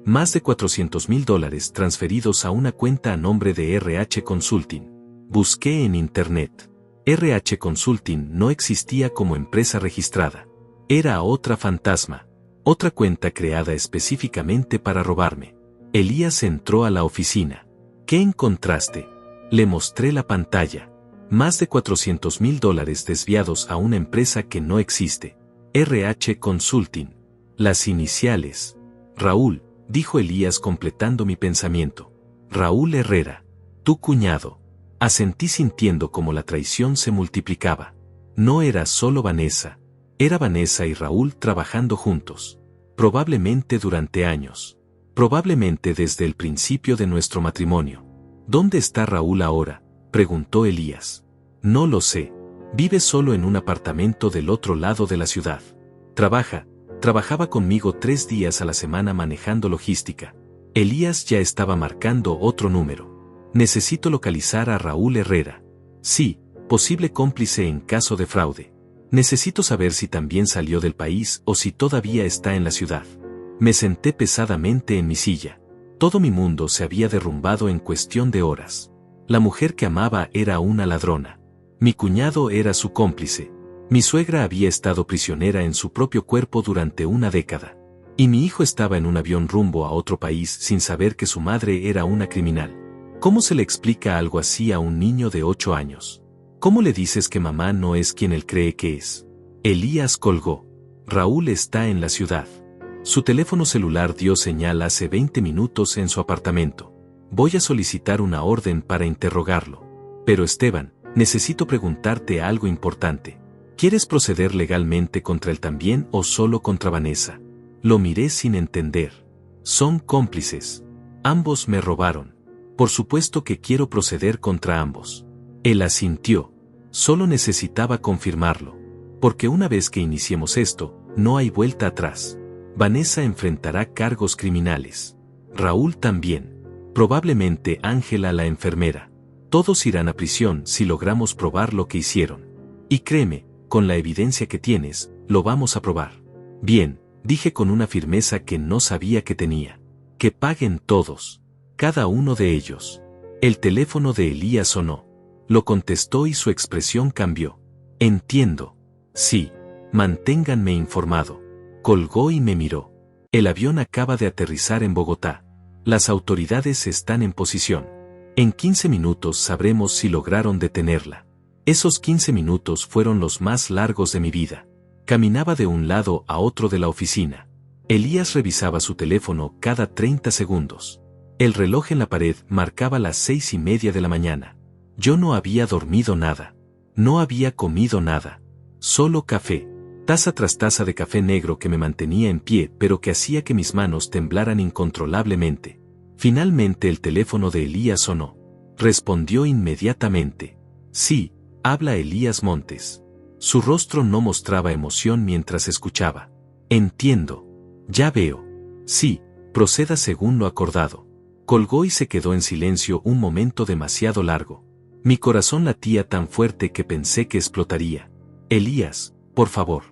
Más de $400,000 transferidos a una cuenta a nombre de RH Consulting. Busqué en internet. RH Consulting no existía como empresa registrada. Era otra fantasma. Otra cuenta creada específicamente para robarme. Elías entró a la oficina. ¿Qué encontraste? Le mostré la pantalla. Más de $400,000 desviados a una empresa que no existe. RH Consulting. Las iniciales. Raúl, dijo Elías completando mi pensamiento. Raúl Herrera. Tu cuñado. Asentí sintiendo como la traición se multiplicaba. No era solo Vanessa. Era Vanessa y Raúl trabajando juntos. Probablemente durante años. Probablemente desde el principio de nuestro matrimonio. ¿Dónde está Raúl ahora?, preguntó Elías. No lo sé. Vive solo en un apartamento del otro lado de la ciudad. Trabajaba conmigo 3 días a la semana manejando logística. Elías ya estaba marcando otro número. Necesito localizar a Raúl Herrera. Sí, posible cómplice en caso de fraude. Necesito saber si también salió del país o si todavía está en la ciudad. Me senté pesadamente en mi silla. Todo mi mundo se había derrumbado en cuestión de horas. La mujer que amaba era una ladrona. Mi cuñado era su cómplice. Mi suegra había estado prisionera en su propio cuerpo durante 1 década. Y mi hijo estaba en un avión rumbo a otro país sin saber que su madre era una criminal. ¿Cómo se le explica algo así a un niño de 8 años? ¿Cómo le dices que mamá no es quien él cree que es? Elías colgó. Raúl está en la ciudad. Su teléfono celular dio señal hace 20 minutos en su apartamento. Voy a solicitar una orden para interrogarlo. Pero Esteban, necesito preguntarte algo importante. ¿Quieres proceder legalmente contra él también o solo contra Vanessa? Lo miré sin entender. Son cómplices. Ambos me robaron. Por supuesto que quiero proceder contra ambos. Él asintió. Solo necesitaba confirmarlo. Porque una vez que iniciemos esto, no hay vuelta atrás. Vanessa enfrentará cargos criminales. Raúl también. Probablemente Ángela la enfermera. Todos irán a prisión si logramos probar lo que hicieron. Y créeme, con la evidencia que tienes, lo vamos a probar. Bien, dije con una firmeza que no sabía que tenía. Que paguen todos. Cada uno de ellos. El teléfono de Elías sonó. Lo contestó y su expresión cambió. Entiendo. Sí. Manténganme informado. Colgó y me miró. El avión acaba de aterrizar en Bogotá. Las autoridades están en posición. En 15 minutos sabremos si lograron detenerla. Esos 15 minutos fueron los más largos de mi vida. Caminaba de un lado a otro de la oficina. Elías revisaba su teléfono cada 30 segundos. El reloj en la pared marcaba las 6:30 de la mañana. Yo no había dormido nada. No había comido nada. Solo café. Taza tras taza de café negro que me mantenía en pie pero que hacía que mis manos temblaran incontrolablemente. Finalmente el teléfono de Elías sonó. Respondió inmediatamente. Sí, habla Elías Montes. Su rostro no mostraba emoción mientras escuchaba. Entiendo. Ya veo. Sí, proceda según lo acordado. Colgó y se quedó en silencio un momento demasiado largo. Mi corazón latía tan fuerte que pensé que explotaría. Elías, por favor.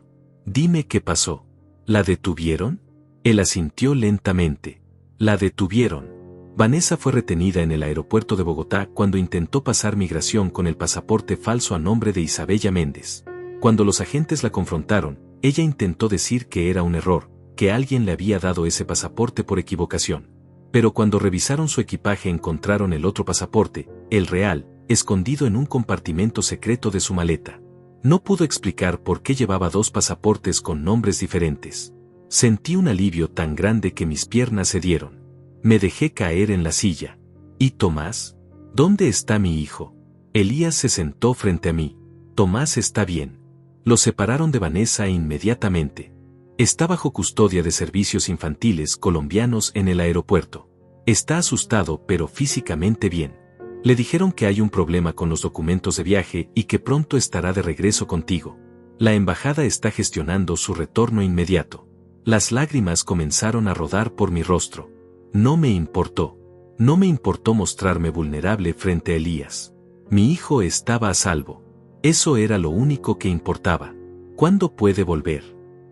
Dime qué pasó. ¿La detuvieron? Él asintió lentamente. La detuvieron. Vanessa fue retenida en el aeropuerto de Bogotá cuando intentó pasar migración con el pasaporte falso a nombre de Isabella Méndez. Cuando los agentes la confrontaron, ella intentó decir que era un error, que alguien le había dado ese pasaporte por equivocación. Pero cuando revisaron su equipaje encontraron el otro pasaporte, el real, escondido en un compartimento secreto de su maleta. No pudo explicar por qué llevaba 2 pasaportes con nombres diferentes. Sentí un alivio tan grande que mis piernas cedieron. Me dejé caer en la silla. ¿Y Tomás? ¿Dónde está mi hijo? Elías se sentó frente a mí. Tomás está bien. Lo separaron de Vanessa inmediatamente. Está bajo custodia de servicios infantiles colombianos en el aeropuerto. Está asustado pero físicamente bien. Le dijeron que hay un problema con los documentos de viaje y que pronto estará de regreso contigo. La embajada está gestionando su retorno inmediato. Las lágrimas comenzaron a rodar por mi rostro. No me importó. No me importó mostrarme vulnerable frente a Elías. Mi hijo estaba a salvo. Eso era lo único que importaba. ¿Cuándo puede volver?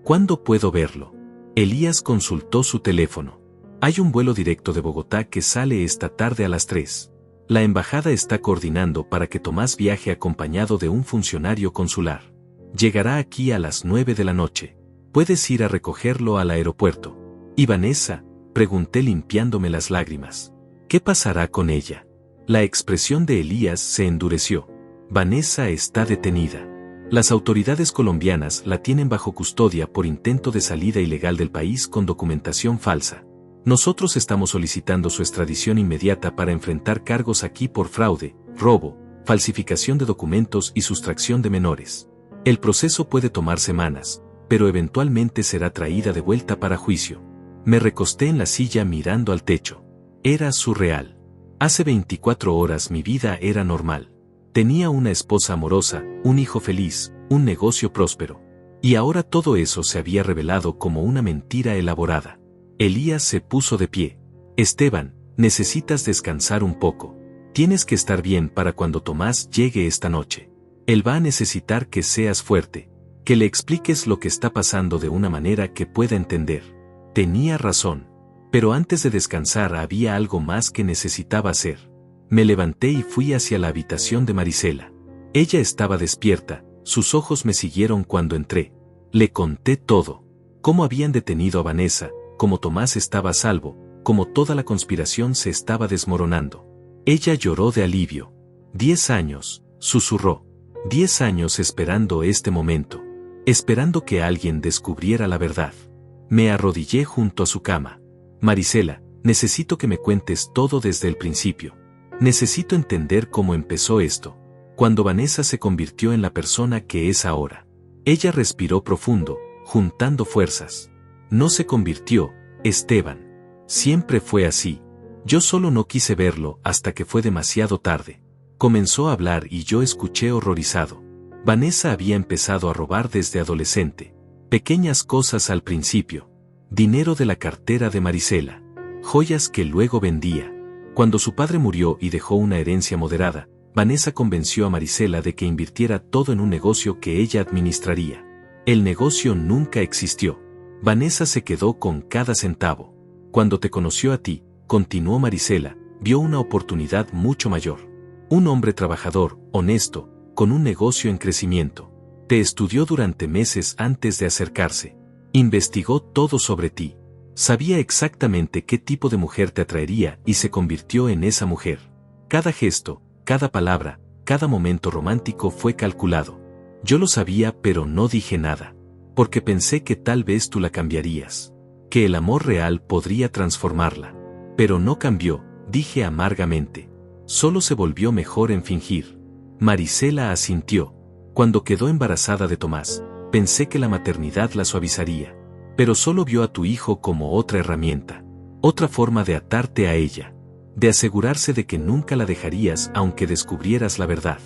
¿Cuándo puedo verlo? Elías consultó su teléfono. Hay un vuelo directo de Bogotá que sale esta tarde a las 3. La embajada está coordinando para que Tomás viaje acompañado de un funcionario consular. Llegará aquí a las 9 de la noche. Puedes ir a recogerlo al aeropuerto. ¿Y Vanessa? Pregunté limpiándome las lágrimas. ¿Qué pasará con ella? La expresión de Elías se endureció. Vanessa está detenida. Las autoridades colombianas la tienen bajo custodia por intento de salida ilegal del país con documentación falsa. Nosotros estamos solicitando su extradición inmediata para enfrentar cargos aquí por fraude, robo, falsificación de documentos y sustracción de menores. El proceso puede tomar semanas, pero eventualmente será traída de vuelta para juicio. Me recosté en la silla mirando al techo. Era surreal. Hace 24 horas mi vida era normal. Tenía una esposa amorosa, un hijo feliz, un negocio próspero. Y ahora todo eso se había revelado como una mentira elaborada. Elías se puso de pie. Esteban, necesitas descansar un poco. Tienes que estar bien para cuando Tomás llegue esta noche. Él va a necesitar que seas fuerte, que le expliques lo que está pasando de una manera que pueda entender. Tenía razón. Pero antes de descansar había algo más que necesitaba hacer. Me levanté y fui hacia la habitación de Marisela. Ella estaba despierta, sus ojos me siguieron cuando entré. Le conté todo. Cómo habían detenido a Vanessa, cómo Tomás estaba a salvo, cómo toda la conspiración se estaba desmoronando. Ella lloró de alivio. 10 años, susurró. 10 años esperando este momento. Esperando que alguien descubriera la verdad. Me arrodillé junto a su cama. Marisela, necesito que me cuentes todo desde el principio. Necesito entender cómo empezó esto. Cuando Vanessa se convirtió en la persona que es ahora. Ella respiró profundo, juntando fuerzas. No se convirtió, Esteban. Siempre fue así. Yo solo no quise verlo hasta que fue demasiado tarde. Comenzó a hablar y yo escuché horrorizado. Vanessa había empezado a robar desde adolescente. Pequeñas cosas al principio. Dinero de la cartera de Marisela. Joyas que luego vendía. Cuando su padre murió y dejó una herencia moderada, Vanessa convenció a Marisela de que invirtiera todo en un negocio que ella administraría. El negocio nunca existió. Vanessa se quedó con cada centavo. Cuando te conoció a ti, continuó Marisela, vio una oportunidad mucho mayor. Un hombre trabajador, honesto, con un negocio en crecimiento. Te estudió durante meses antes de acercarse. Investigó todo sobre ti. Sabía exactamente qué tipo de mujer te atraería y se convirtió en esa mujer. Cada gesto, cada palabra, cada momento romántico fue calculado. Yo lo sabía, pero no dije nada. Porque pensé que tal vez tú la cambiarías. Que el amor real podría transformarla. Pero no cambió, dije amargamente. Solo se volvió mejor en fingir. Marisela asintió. Cuando quedó embarazada de Tomás, pensé que la maternidad la suavizaría. Pero solo vio a tu hijo como otra herramienta. Otra forma de atarte a ella. De asegurarse de que nunca la dejarías aunque descubrieras la verdad.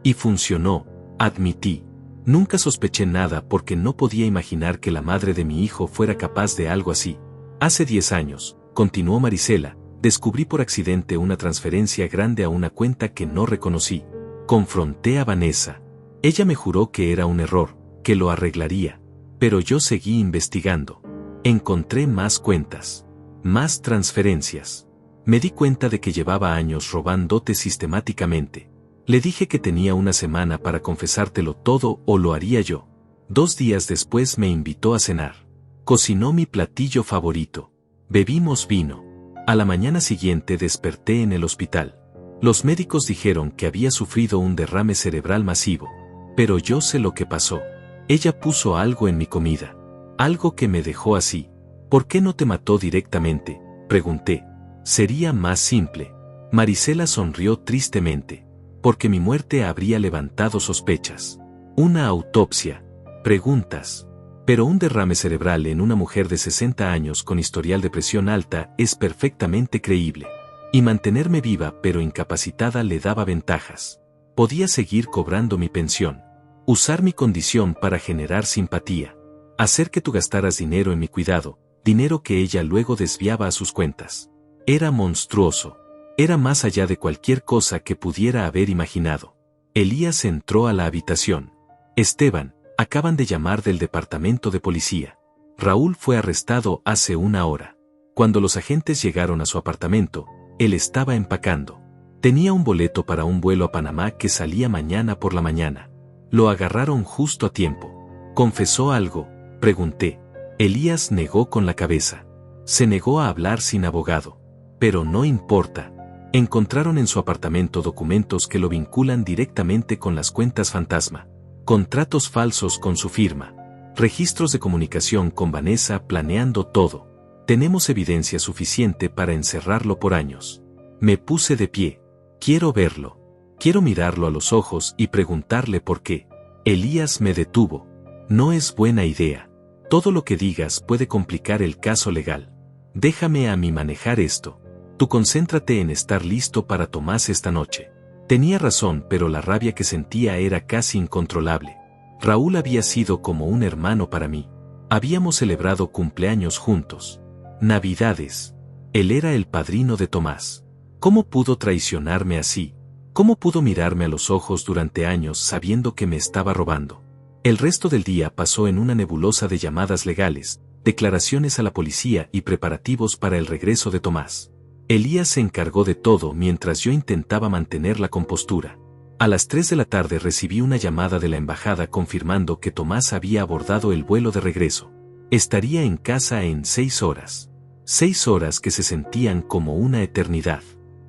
Y funcionó, admití. Nunca sospeché nada porque no podía imaginar que la madre de mi hijo fuera capaz de algo así. Hace 10 años, continuó Marisela, descubrí por accidente una transferencia grande a una cuenta que no reconocí. Confronté a Vanessa. Ella me juró que era un error, que lo arreglaría. Pero yo seguí investigando. Encontré más cuentas. Más transferencias. Me di cuenta de que llevaba años robándote sistemáticamente. Le dije que tenía una semana para confesártelo todo o lo haría yo. 2 días después me invitó a cenar. Cocinó mi platillo favorito. Bebimos vino. A la mañana siguiente desperté en el hospital. Los médicos dijeron que había sufrido un derrame cerebral masivo. Pero yo sé lo que pasó. Ella puso algo en mi comida. Algo que me dejó así. ¿Por qué no te mató directamente?, pregunté. Sería más simple. Marisela sonrió tristemente. Porque mi muerte habría levantado sospechas. Una autopsia. Preguntas. Pero un derrame cerebral en una mujer de 60 años con historial de presión alta es perfectamente creíble. Y mantenerme viva pero incapacitada le daba ventajas. Podía seguir cobrando mi pensión. Usar mi condición para generar simpatía. Hacer que tú gastaras dinero en mi cuidado, dinero que ella luego desviaba a sus cuentas. Era monstruoso. Era más allá de cualquier cosa que pudiera haber imaginado. Elías entró a la habitación. Esteban, acaban de llamar del departamento de policía. Raúl fue arrestado hace 1 hora. Cuando los agentes llegaron a su apartamento, él estaba empacando. Tenía un boleto para un vuelo a Panamá que salía mañana por la mañana. Lo agarraron justo a tiempo. ¿Confesó algo?, pregunté. Elías negó con la cabeza. Se negó a hablar sin abogado. Pero no importa. Encontraron en su apartamento documentos que lo vinculan directamente con las cuentas fantasma. Contratos falsos con su firma. Registros de comunicación con Vanessa planeando todo. Tenemos evidencia suficiente para encerrarlo por años. Me puse de pie. Quiero verlo. Quiero mirarlo a los ojos y preguntarle por qué. Elías me detuvo. No es buena idea. Todo lo que digas puede complicar el caso legal. Déjame a mí manejar esto. Tú concéntrate en estar listo para Tomás esta noche. Tenía razón, pero la rabia que sentía era casi incontrolable. Raúl había sido como un hermano para mí. Habíamos celebrado cumpleaños juntos. Navidades. Él era el padrino de Tomás. ¿Cómo pudo traicionarme así? ¿Cómo pudo mirarme a los ojos durante años sabiendo que me estaba robando? El resto del día pasó en una nebulosa de llamadas legales, declaraciones a la policía y preparativos para el regreso de Tomás. Elías se encargó de todo mientras yo intentaba mantener la compostura. A las 3 de la tarde recibí una llamada de la embajada confirmando que Tomás había abordado el vuelo de regreso. Estaría en casa en 6 horas. 6 horas que se sentían como una eternidad.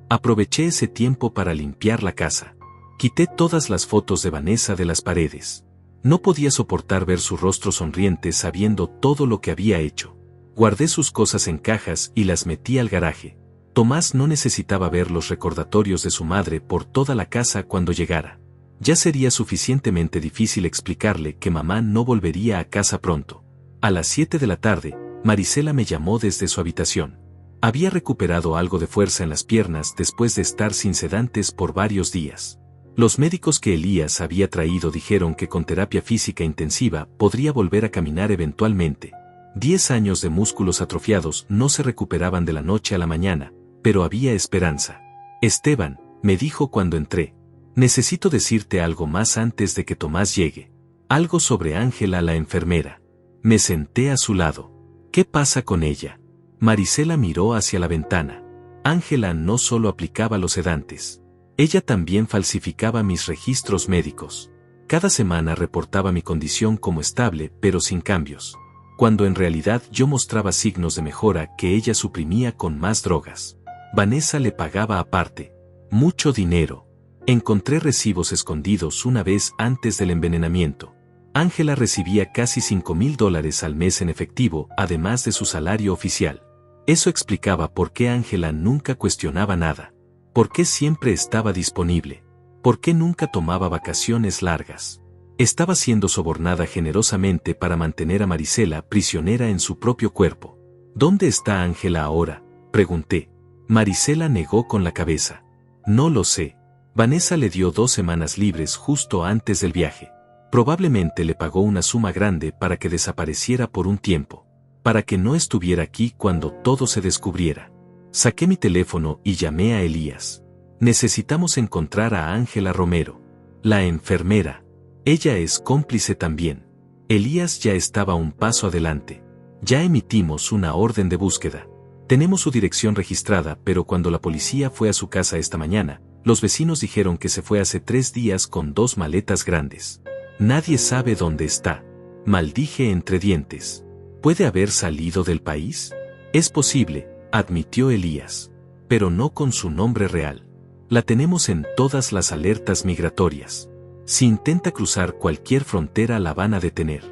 Aproveché ese tiempo para limpiar la casa. Quité todas las fotos de Vanessa de las paredes. No podía soportar ver su rostro sonriente sabiendo todo lo que había hecho. Guardé sus cosas en cajas y las metí al garaje. Tomás no necesitaba ver los recordatorios de su madre por toda la casa cuando llegara. Ya sería suficientemente difícil explicarle que mamá no volvería a casa pronto. A las 7 de la tarde, Marisela me llamó desde su habitación. Había recuperado algo de fuerza en las piernas después de estar sin sedantes por varios días. Los médicos que Elías había traído dijeron que con terapia física intensiva podría volver a caminar eventualmente. 10 años de músculos atrofiados no se recuperaban de la noche a la mañana, pero había esperanza. Esteban, me dijo cuando entré. Necesito decirte algo más antes de que Tomás llegue. Algo sobre Ángela la enfermera. Me senté a su lado. ¿Qué pasa con ella? Marisela miró hacia la ventana. Ángela no solo aplicaba los sedantes. Ella también falsificaba mis registros médicos. Cada semana reportaba mi condición como estable pero sin cambios. Cuando en realidad yo mostraba signos de mejora que ella suprimía con más drogas. Vanessa le pagaba aparte. Mucho dinero. Encontré recibos escondidos una vez antes del envenenamiento. Ángela recibía casi $5,000 al mes en efectivo, además de su salario oficial. Eso explicaba por qué Ángela nunca cuestionaba nada. Por qué siempre estaba disponible. Por qué nunca tomaba vacaciones largas. Estaba siendo sobornada generosamente para mantener a Marisela prisionera en su propio cuerpo. ¿Dónde está Ángela ahora?, pregunté. Marisela negó con la cabeza. No lo sé. Vanessa le dio 2 semanas libres justo antes del viaje. Probablemente le pagó una suma grande para que desapareciera por un tiempo. Para que no estuviera aquí cuando todo se descubriera. Saqué mi teléfono y llamé a Elías. Necesitamos encontrar a Ángela Romero. La enfermera. Ella es cómplice también. Elías ya estaba un paso adelante. Ya emitimos una orden de búsqueda. Tenemos su dirección registrada, pero cuando la policía fue a su casa esta mañana, los vecinos dijeron que se fue hace 3 días con 2 maletas grandes. Nadie sabe dónde está. Maldije entre dientes. ¿Puede haber salido del país? Es posible, admitió Elías. Pero no con su nombre real. La tenemos en todas las alertas migratorias. Si intenta cruzar cualquier frontera la van a detener.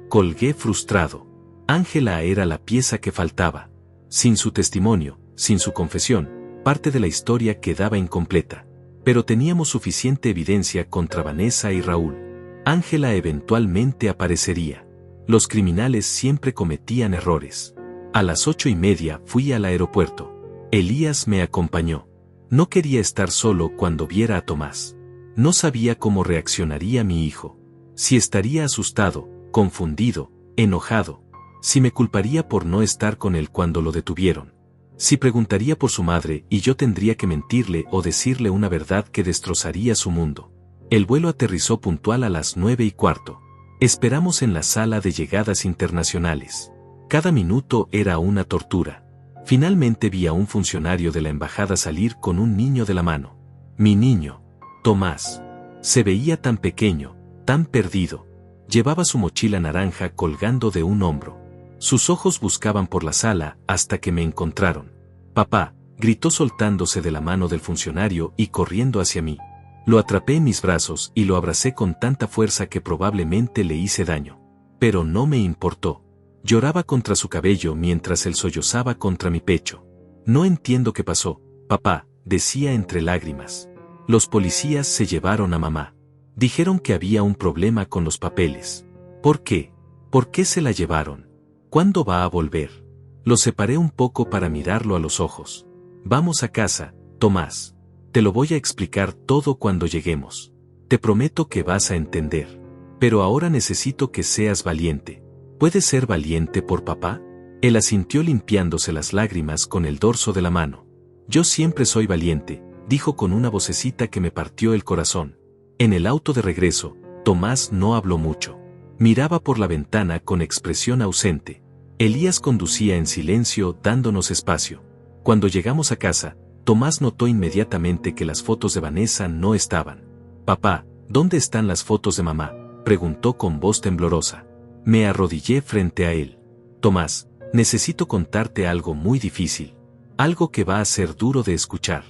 Colgué frustrado. Ángela era la pieza que faltaba. Sin su testimonio, sin su confesión, parte de la historia quedaba incompleta. Pero teníamos suficiente evidencia contra Vanessa y Raúl. Ángela eventualmente aparecería. Los criminales siempre cometían errores. A las 8:30 fui al aeropuerto. Elías me acompañó. No quería estar solo cuando viera a Tomás. No sabía cómo reaccionaría mi hijo. Si estaría asustado, confundido, enojado. Si me culparía por no estar con él cuando lo detuvieron. Si preguntaría por su madre y yo tendría que mentirle o decirle una verdad que destrozaría su mundo. El vuelo aterrizó puntual a las 9:15. Esperamos en la sala de llegadas internacionales. Cada minuto era una tortura. Finalmente vi a un funcionario de la embajada salir con un niño de la mano. Mi niño, Tomás. Se veía tan pequeño, tan perdido. Llevaba su mochila naranja colgando de un hombro. Sus ojos buscaban por la sala hasta que me encontraron. Papá, gritó soltándose de la mano del funcionario y corriendo hacia mí. Lo atrapé en mis brazos y lo abracé con tanta fuerza que probablemente le hice daño. Pero no me importó. Lloraba contra su cabello mientras él sollozaba contra mi pecho. No entiendo qué pasó, papá, decía entre lágrimas. Los policías se llevaron a mamá. Dijeron que había un problema con los papeles. ¿Por qué? ¿Por qué se la llevaron? ¿Cuándo va a volver? Lo separé un poco para mirarlo a los ojos. Vamos a casa, Tomás. Te lo voy a explicar todo cuando lleguemos. Te prometo que vas a entender. Pero ahora necesito que seas valiente. ¿Puedes ser valiente por papá? Él asintió limpiándose las lágrimas con el dorso de la mano. Yo siempre soy valiente, dijo con una vocecita que me partió el corazón. En el auto de regreso, Tomás no habló mucho. Miraba por la ventana con expresión ausente. Elías conducía en silencio dándonos espacio. Cuando llegamos a casa, Tomás notó inmediatamente que las fotos de Vanessa no estaban. Papá, ¿dónde están las fotos de mamá?, preguntó con voz temblorosa. Me arrodillé frente a él. Tomás, necesito contarte algo muy difícil. Algo que va a ser duro de escuchar.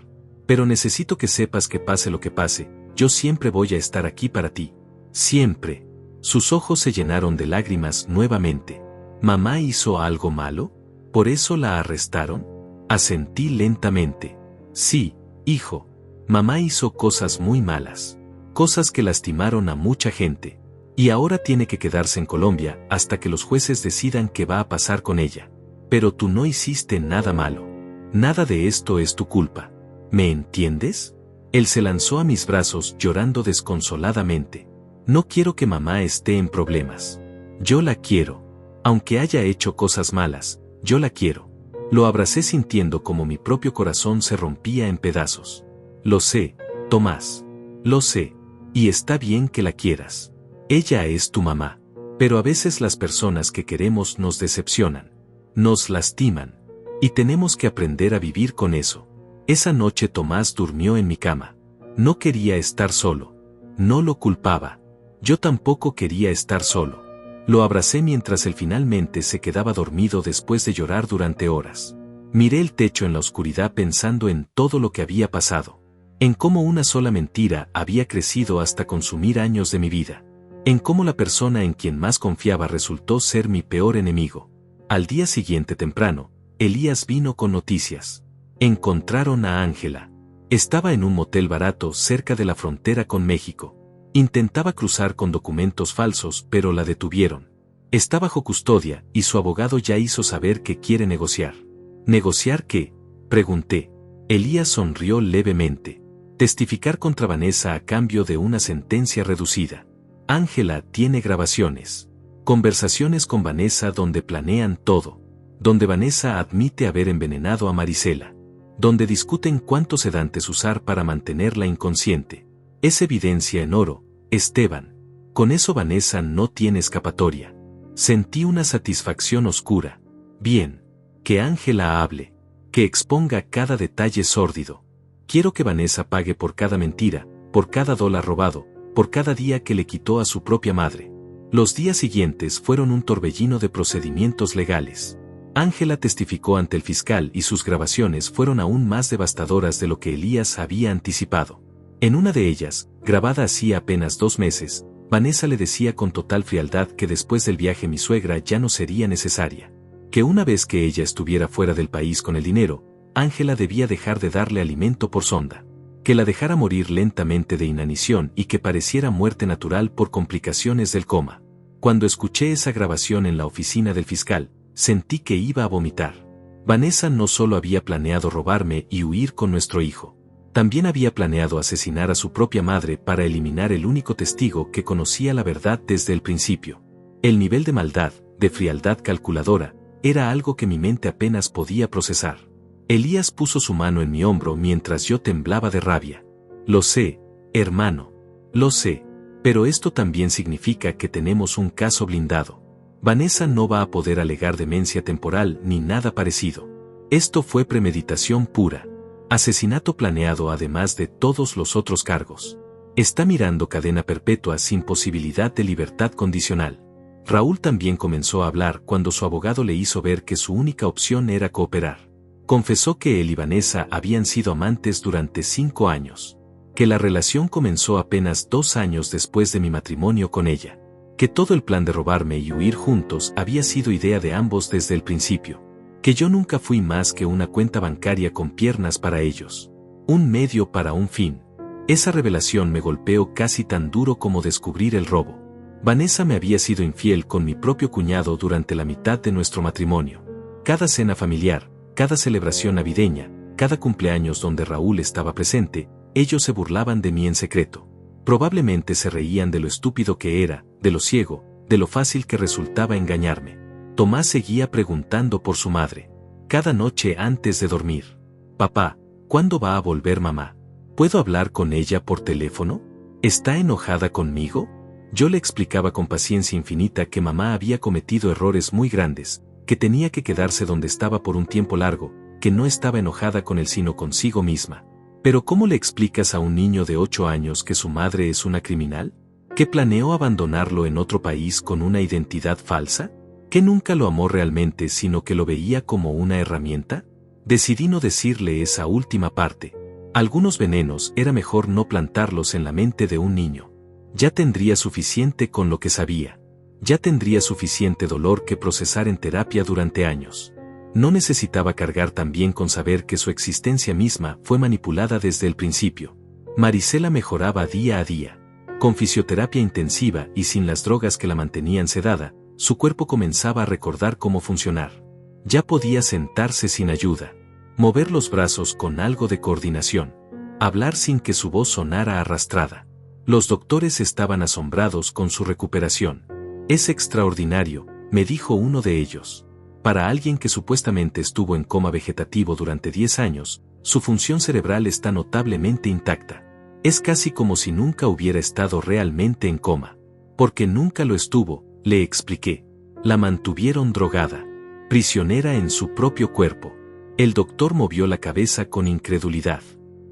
Pero necesito que sepas que pase lo que pase, yo siempre voy a estar aquí para ti. Siempre. Sus ojos se llenaron de lágrimas nuevamente. ¿Mamá hizo algo malo? ¿Por eso la arrestaron? Asentí lentamente. Sí, hijo. Mamá hizo cosas muy malas. Cosas que lastimaron a mucha gente. Y ahora tiene que quedarse en Colombia hasta que los jueces decidan qué va a pasar con ella. Pero tú no hiciste nada malo. Nada de esto es tu culpa. ¿Me entiendes? Él se lanzó a mis brazos llorando desconsoladamente. No quiero que mamá esté en problemas. Yo la quiero. Aunque haya hecho cosas malas, yo la quiero. Lo abracé sintiendo como mi propio corazón se rompía en pedazos. Lo sé, Tomás. Lo sé. Y está bien que la quieras. Ella es tu mamá. Pero a veces las personas que queremos nos decepcionan. Nos lastiman. Y tenemos que aprender a vivir con eso. Esa noche Tomás durmió en mi cama. No quería estar solo. No lo culpaba. Yo tampoco quería estar solo. Lo abracé mientras él finalmente se quedaba dormido después de llorar durante horas. Miré el techo en la oscuridad pensando en todo lo que había pasado. en cómo una sola mentira había crecido hasta consumir años de mi vida, en cómo la persona en quien más confiaba resultó ser mi peor enemigo. Al día siguiente temprano, Elías vino con noticias. Encontraron a Ángela. Estaba en un motel barato cerca de la frontera con México. Intentaba cruzar con documentos falsos, pero la detuvieron. Está bajo custodia y su abogado ya hizo saber que quiere negociar. ¿Negociar qué?, pregunté. Elías sonrió levemente. Testificar contra Vanessa a cambio de una sentencia reducida. Ángela tiene grabaciones. Conversaciones con Vanessa donde planean todo. Donde Vanessa admite haber envenenado a Marisela. Donde discuten cuántos sedantes usar para mantenerla inconsciente. Es evidencia en oro, Esteban. Con eso Vanessa no tiene escapatoria. Sentí una satisfacción oscura. Bien. Que Ángela hable. Que exponga cada detalle sórdido. Quiero que Vanessa pague por cada mentira, por cada dólar robado, por cada día que le quitó a su propia madre. Los días siguientes fueron un torbellino de procedimientos legales. Ángela testificó ante el fiscal y sus grabaciones fueron aún más devastadoras de lo que Elías había anticipado. En una de ellas, grabada hacía apenas 2 meses, Vanessa le decía con total frialdad que después del viaje mi suegra ya no sería necesaria. Que una vez que ella estuviera fuera del país con el dinero, Ángela debía dejar de darle alimento por sonda. Que la dejara morir lentamente de inanición y que pareciera muerte natural por complicaciones del coma. Cuando escuché esa grabación en la oficina del fiscal, sentí que iba a vomitar. Vanessa no solo había planeado robarme y huir con nuestro hijo. También había planeado asesinar a su propia madre para eliminar el único testigo que conocía la verdad desde el principio. El nivel de maldad, de frialdad calculadora, era algo que mi mente apenas podía procesar. Elías puso su mano en mi hombro mientras yo temblaba de rabia. Lo sé, hermano. Lo sé. Pero esto también significa que tenemos un caso blindado. Vanessa no va a poder alegar demencia temporal ni nada parecido. Esto fue premeditación pura. Asesinato planeado además de todos los otros cargos. Está mirando cadena perpetua sin posibilidad de libertad condicional. Raúl también comenzó a hablar cuando su abogado le hizo ver que su única opción era cooperar. Confesó que él y Vanessa habían sido amantes durante 5 años. Que la relación comenzó apenas 2 años después de mi matrimonio con ella. Que todo el plan de robarme y huir juntos había sido idea de ambos desde el principio. Que yo nunca fui más que una cuenta bancaria con piernas para ellos. Un medio para un fin. Esa revelación me golpeó casi tan duro como descubrir el robo. Vanessa me había sido infiel con mi propio cuñado durante la mitad de nuestro matrimonio. Cada cena familiar, cada celebración navideña, cada cumpleaños donde Raúl estaba presente, ellos se burlaban de mí en secreto. Probablemente se reían de lo estúpido que era, de lo ciego, de lo fácil que resultaba engañarme. Tomás seguía preguntando por su madre. Cada noche antes de dormir. Papá, ¿cuándo va a volver mamá? ¿Puedo hablar con ella por teléfono? ¿Está enojada conmigo? Yo le explicaba con paciencia infinita que mamá había cometido errores muy grandes, que tenía que quedarse donde estaba por un tiempo largo, que no estaba enojada con él sino consigo misma. Pero ¿cómo le explicas a un niño de 8 años que su madre es una criminal? ¿Que planeó abandonarlo en otro país con una identidad falsa? ¿Que nunca lo amó realmente sino que lo veía como una herramienta? Decidí no decirle esa última parte. Algunos venenos era mejor no plantarlos en la mente de un niño. Ya tendría suficiente con lo que sabía. Ya tendría suficiente dolor que procesar en terapia durante años. No necesitaba cargar también con saber que su existencia misma fue manipulada desde el principio. Marisela mejoraba día a día. Con fisioterapia intensiva y sin las drogas que la mantenían sedada, su cuerpo comenzaba a recordar cómo funcionar. Ya podía sentarse sin ayuda. Mover los brazos con algo de coordinación. Hablar sin que su voz sonara arrastrada. Los doctores estaban asombrados con su recuperación. Es extraordinario, me dijo uno de ellos. Para alguien que supuestamente estuvo en coma vegetativo durante 10 años, su función cerebral está notablemente intacta. Es casi como si nunca hubiera estado realmente en coma. Porque nunca lo estuvo, le expliqué. La mantuvieron drogada. Prisionera en su propio cuerpo. El doctor movió la cabeza con incredulidad.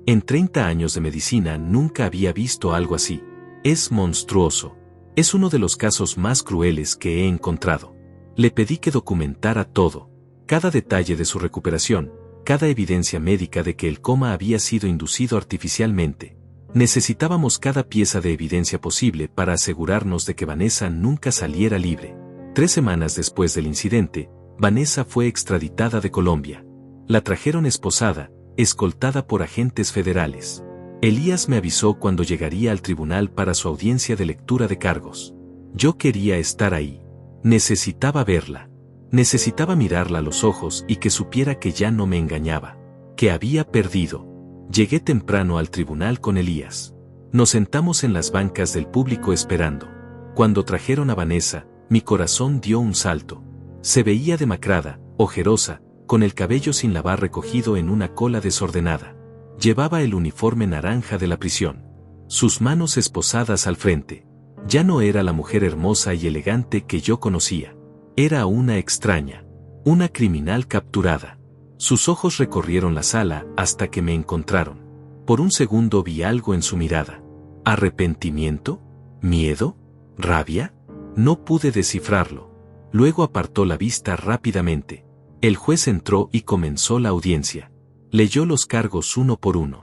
En 30 años de medicina nunca había visto algo así. Es monstruoso. Es uno de los casos más crueles que he encontrado. Le pedí que documentara todo. Cada detalle de su recuperación, cada evidencia médica de que el coma había sido inducido artificialmente. Necesitábamos cada pieza de evidencia posible para asegurarnos de que Vanessa nunca saliera libre. 3 semanas después del incidente, Vanessa fue extraditada de Colombia. La trajeron esposada, escoltada por agentes federales. Elías me avisó cuando llegaría al tribunal para su audiencia de lectura de cargos. Yo quería estar ahí. Necesitaba verla. Necesitaba mirarla a los ojos y que supiera que ya no me engañaba. Que había perdido. Llegué temprano al tribunal con Elías. Nos sentamos en las bancas del público esperando. Cuando trajeron a Vanessa, mi corazón dio un salto. Se veía demacrada, ojerosa, con el cabello sin lavar recogido en una cola desordenada. Llevaba el uniforme naranja de la prisión. Sus manos esposadas al frente. Ya no era la mujer hermosa y elegante que yo conocía. Era una extraña. Una criminal capturada. Sus ojos recorrieron la sala hasta que me encontraron. Por un segundo vi algo en su mirada. ¿Arrepentimiento? ¿Miedo? ¿Rabia? No pude descifrarlo. Luego apartó la vista rápidamente. El juez entró y comenzó la audiencia. Leyó los cargos uno por uno.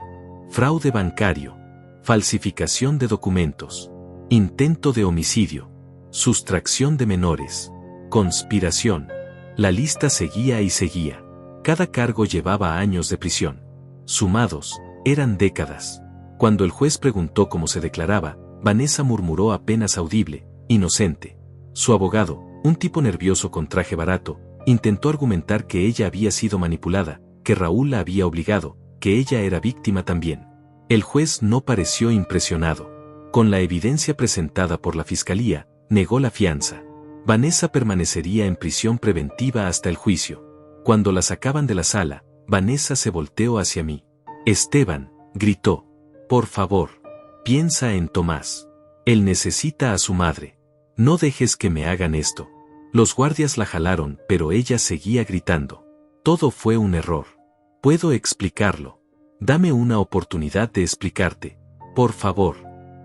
Fraude bancario. Falsificación de documentos. Intento de homicidio. Sustracción de menores. Conspiración. La lista seguía y seguía. Cada cargo llevaba años de prisión. Sumados, eran décadas. Cuando el juez preguntó cómo se declaraba, Vanessa murmuró apenas audible, inocente. Su abogado, un tipo nervioso con traje barato, intentó argumentar que ella había sido manipulada, que Raúl la había obligado, que ella era víctima también. El juez no pareció impresionado. Con la evidencia presentada por la fiscalía, negó la fianza. Vanessa permanecería en prisión preventiva hasta el juicio. Cuando la sacaban de la sala, Vanessa se volteó hacia mí. Esteban, gritó. Por favor, piensa en Tomás. Él necesita a su madre. No dejes que me hagan esto. Los guardias la jalaron, pero ella seguía gritando. Todo fue un error. Puedo explicarlo. Dame una oportunidad de explicarte. Por favor.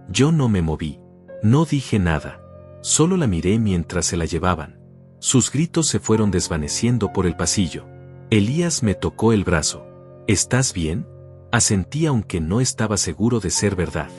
Yo no me moví. No dije nada. Solo la miré mientras se la llevaban. Sus gritos se fueron desvaneciendo por el pasillo. Elías me tocó el brazo. ¿Estás bien? Asentí aunque no estaba seguro de ser verdad.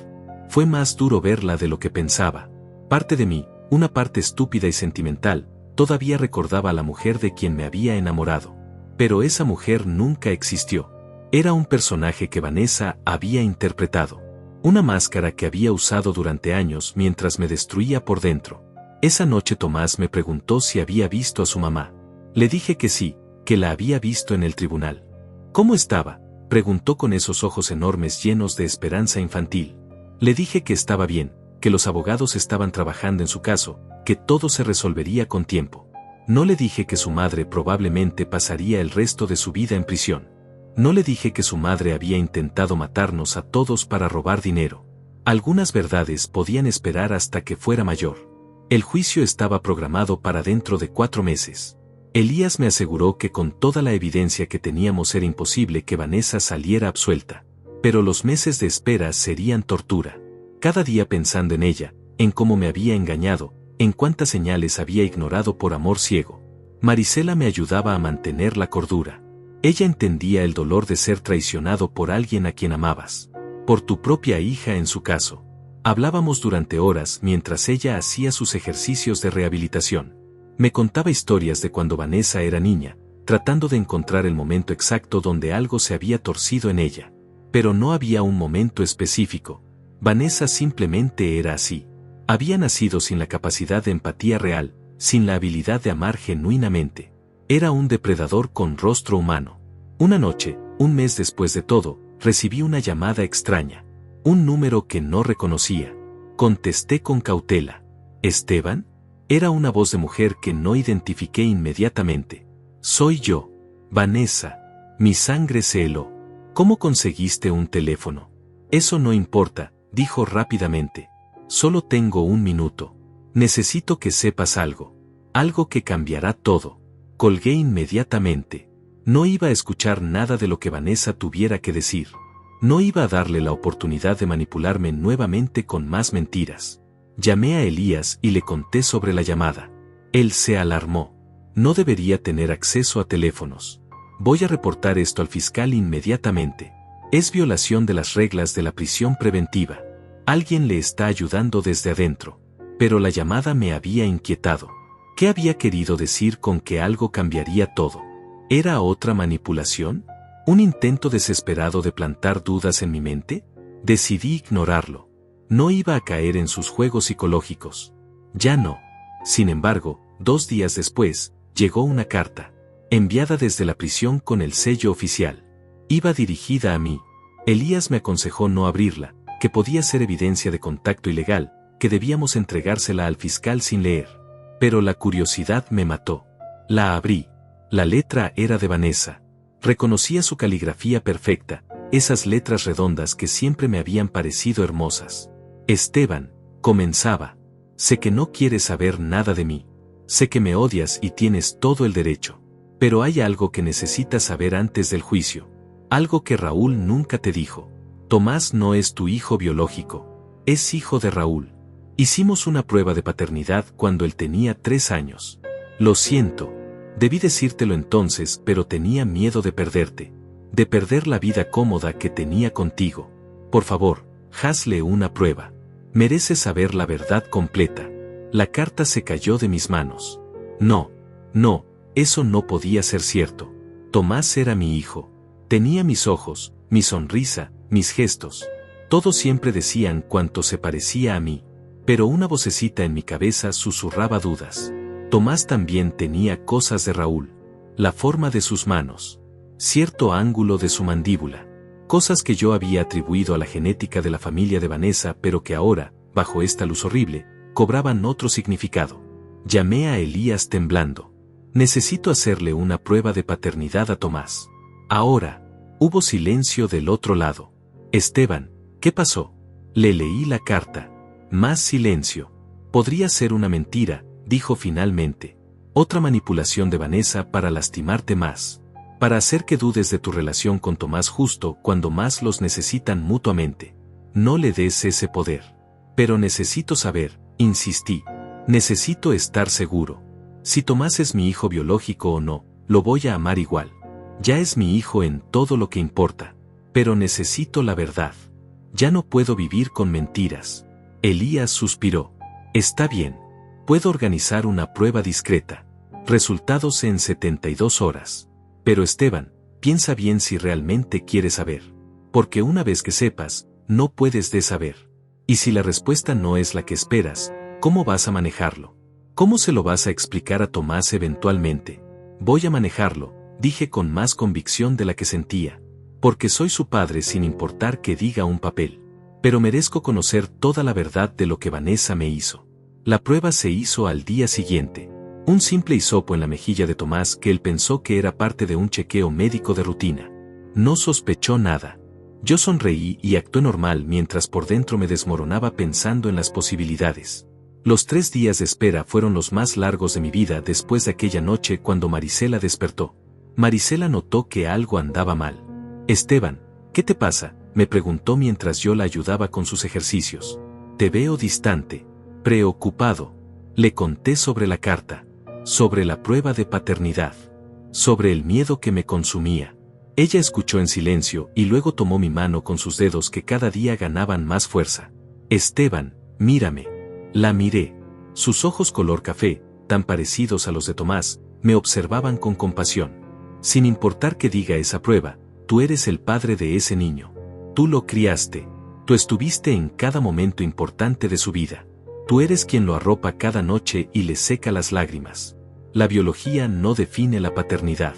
Fue más duro verla de lo que pensaba. Parte de mí, una parte estúpida y sentimental, todavía recordaba a la mujer de quien me había enamorado. Pero esa mujer nunca existió. Era un personaje que Vanessa había interpretado. Una máscara que había usado durante años mientras me destruía por dentro. Esa noche Tomás me preguntó si había visto a su mamá. Le dije que sí, que la había visto en el tribunal. ¿Cómo estaba?, preguntó con esos ojos enormes llenos de esperanza infantil. Le dije que estaba bien, que los abogados estaban trabajando en su caso, que todo se resolvería con tiempo. No le dije que su madre probablemente pasaría el resto de su vida en prisión. No le dije que su madre había intentado matarnos a todos para robar dinero. Algunas verdades podían esperar hasta que fuera mayor. El juicio estaba programado para dentro de 4 meses. Elías me aseguró que con toda la evidencia que teníamos era imposible que Vanessa saliera absuelta. Pero los meses de espera serían tortura. Cada día pensando en ella, en cómo me había engañado, en cuántas señales había ignorado por amor ciego. Marisela me ayudaba a mantener la cordura. Ella entendía el dolor de ser traicionado por alguien a quien amabas. Por tu propia hija en su caso. Hablábamos durante horas mientras ella hacía sus ejercicios de rehabilitación. Me contaba historias de cuando Vanessa era niña, tratando de encontrar el momento exacto donde algo se había torcido en ella. Pero no había un momento específico. Vanessa simplemente era así. Había nacido sin la capacidad de empatía real, sin la habilidad de amar genuinamente. Era un depredador con rostro humano. Una noche, un mes después de todo, recibí una llamada extraña. Un número que no reconocía. Contesté con cautela. ¿Esteban? Era una voz de mujer que no identifiqué inmediatamente. Soy yo, Vanessa. Mi sangre se heló. ¿Cómo conseguiste un teléfono? Eso no importa, dijo rápidamente. Solo tengo 1 minuto. Necesito que sepas algo. Algo que cambiará todo. Colgué inmediatamente. No iba a escuchar nada de lo que Vanessa tuviera que decir. No iba a darle la oportunidad de manipularme nuevamente con más mentiras. Llamé a Elías y le conté sobre la llamada. Él se alarmó. No debería tener acceso a teléfonos. Voy a reportar esto al fiscal inmediatamente. Es violación de las reglas de la prisión preventiva. Alguien le está ayudando desde adentro. Pero la llamada me había inquietado. ¿Qué había querido decir con que algo cambiaría todo? ¿Era otra manipulación? ¿Un intento desesperado de plantar dudas en mi mente? Decidí ignorarlo. No iba a caer en sus juegos psicológicos. Ya no. Sin embargo, 2 días después, llegó una carta, enviada desde la prisión con el sello oficial. Iba dirigida a mí. Elías me aconsejó no abrirla, que podía ser evidencia de contacto ilegal, que debíamos entregársela al fiscal sin leer. Pero la curiosidad me mató. La abrí. La letra era de Vanessa. Reconocía su caligrafía perfecta, esas letras redondas que siempre me habían parecido hermosas. Esteban, comenzaba. Sé que no quieres saber nada de mí. Sé que me odias y tienes todo el derecho. Pero hay algo que necesitas saber antes del juicio. Algo que Raúl nunca te dijo. Tomás no es tu hijo biológico. Es hijo de Raúl. Hicimos una prueba de paternidad cuando él tenía 3 años. Lo siento. Debí decírtelo entonces, pero tenía miedo de perderte. De perder la vida cómoda que tenía contigo. Por favor, hazle una prueba. Mereces saber la verdad completa. La carta se cayó de mis manos. No, eso no podía ser cierto. Tomás era mi hijo. Tenía mis ojos, mi sonrisa, mis gestos. Todos siempre decían cuánto se parecía a mí. Pero una vocecita en mi cabeza susurraba dudas. Tomás también tenía cosas de Raúl. La forma de sus manos. Cierto ángulo de su mandíbula. Cosas que yo había atribuido a la genética de la familia de Vanessa, pero que ahora, bajo esta luz horrible, cobraban otro significado. Llamé a Elías temblando. Necesito hacerle una prueba de paternidad a Tomás. Ahora. Hubo silencio del otro lado. Esteban, ¿qué pasó? Le leí la carta. Más silencio. Podría ser una mentira, dijo finalmente. Otra manipulación de Vanessa para lastimarte más. Para hacer que dudes de tu relación con Tomás justo cuando más los necesitan mutuamente. No le des ese poder. Pero necesito saber, insistí. Necesito estar seguro. Si Tomás es mi hijo biológico o no, lo voy a amar igual. Ya es mi hijo en todo lo que importa. Pero necesito la verdad. Ya no puedo vivir con mentiras. Elías suspiró. Está bien. Puedo organizar una prueba discreta. Resultados en 72 horas. Pero Esteban, piensa bien si realmente quieres saber. Porque una vez que sepas, no puedes de saber. Y si la respuesta no es la que esperas, ¿cómo vas a manejarlo? ¿Cómo se lo vas a explicar a Tomás eventualmente? Voy a manejarlo, dije con más convicción de la que sentía. Porque soy su padre sin importar que diga un papel. Pero merezco conocer toda la verdad de lo que Vanessa me hizo. La prueba se hizo al día siguiente. Un simple hisopo en la mejilla de Tomás que él pensó que era parte de un chequeo médico de rutina. No sospechó nada. Yo sonreí y actué normal mientras por dentro me desmoronaba pensando en las posibilidades. Los 3 días de espera fueron los más largos de mi vida después de aquella noche cuando Marisela despertó. Marisela notó que algo andaba mal. Esteban, ¿qué te pasa?, me preguntó mientras yo la ayudaba con sus ejercicios. Te veo distante, preocupado. Le conté sobre la carta, sobre la prueba de paternidad, sobre el miedo que me consumía. Ella escuchó en silencio y luego tomó mi mano con sus dedos que cada día ganaban más fuerza. Esteban, mírame. La miré. Sus ojos color café, tan parecidos a los de Tomás, me observaban con compasión. Sin importar que diga esa prueba, tú eres el padre de ese niño. Tú lo criaste. Tú estuviste en cada momento importante de su vida. Tú eres quien lo arropa cada noche y le seca las lágrimas. La biología no define la paternidad.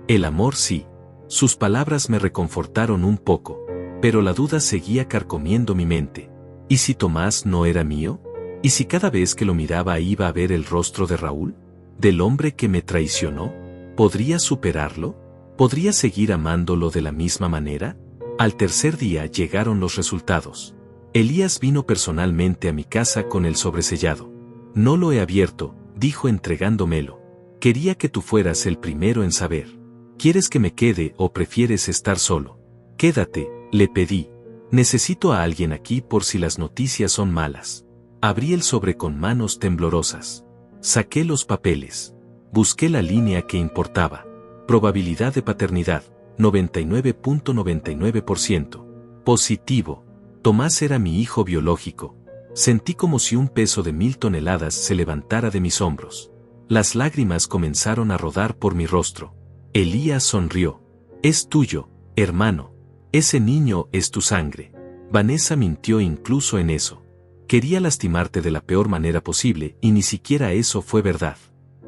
El amor sí. Sus palabras me reconfortaron un poco, pero la duda seguía carcomiendo mi mente. ¿Y si Tomás no era mío? ¿Y si cada vez que lo miraba iba a ver el rostro de Raúl? ¿Del hombre que me traicionó? ¿Podría superarlo? ¿Podría seguir amándolo de la misma manera? Al tercer día llegaron los resultados. Elías vino personalmente a mi casa con el sobresellado. No lo he abierto, dijo entregándomelo. Quería que tú fueras el primero en saber. ¿Quieres que me quede o prefieres estar solo? Quédate, le pedí. Necesito a alguien aquí por si las noticias son malas. Abrí el sobre con manos temblorosas. Saqué los papeles. Busqué la línea que importaba. Probabilidad de paternidad, 99.99%. Positivo. Tomás era mi hijo biológico. Sentí como si un peso de 1000 toneladas se levantara de mis hombros. Las lágrimas comenzaron a rodar por mi rostro. Elías sonrió. Es tuyo, hermano. Ese niño es tu sangre. Vanessa mintió incluso en eso. Quería lastimarte de la peor manera posible y ni siquiera eso fue verdad.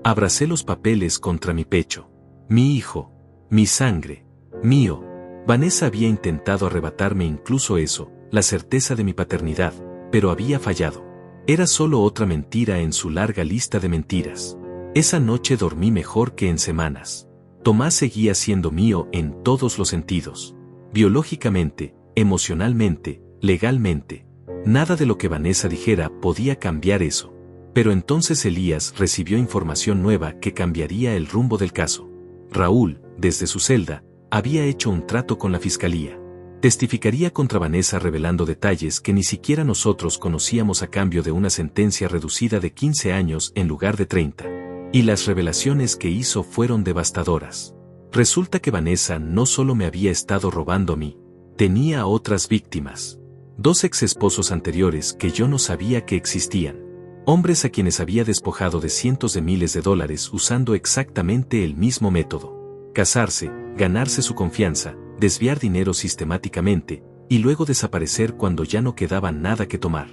Abracé los papeles contra mi pecho. Mi hijo. Mi sangre. Mío. Vanessa había intentado arrebatarme incluso eso, la certeza de mi paternidad, pero había fallado. Era solo otra mentira en su larga lista de mentiras. Esa noche dormí mejor que en semanas. Tomás seguía siendo mío en todos los sentidos. Biológicamente, emocionalmente, legalmente. Nada de lo que Vanessa dijera podía cambiar eso. Pero entonces Elías recibió información nueva que cambiaría el rumbo del caso. Raúl, desde su celda, había hecho un trato con la fiscalía. Testificaría contra Vanessa revelando detalles que ni siquiera nosotros conocíamos a cambio de una sentencia reducida de 15 años en lugar de 30. Y las revelaciones que hizo fueron devastadoras. Resulta que Vanessa no solo me había estado robando a mí, tenía otras víctimas. 2 ex-esposos anteriores que yo no sabía que existían. Hombres a quienes había despojado de cientos de miles de dólares usando exactamente el mismo método. Casarse, ganarse su confianza, desviar dinero sistemáticamente, y luego desaparecer cuando ya no quedaba nada que tomar.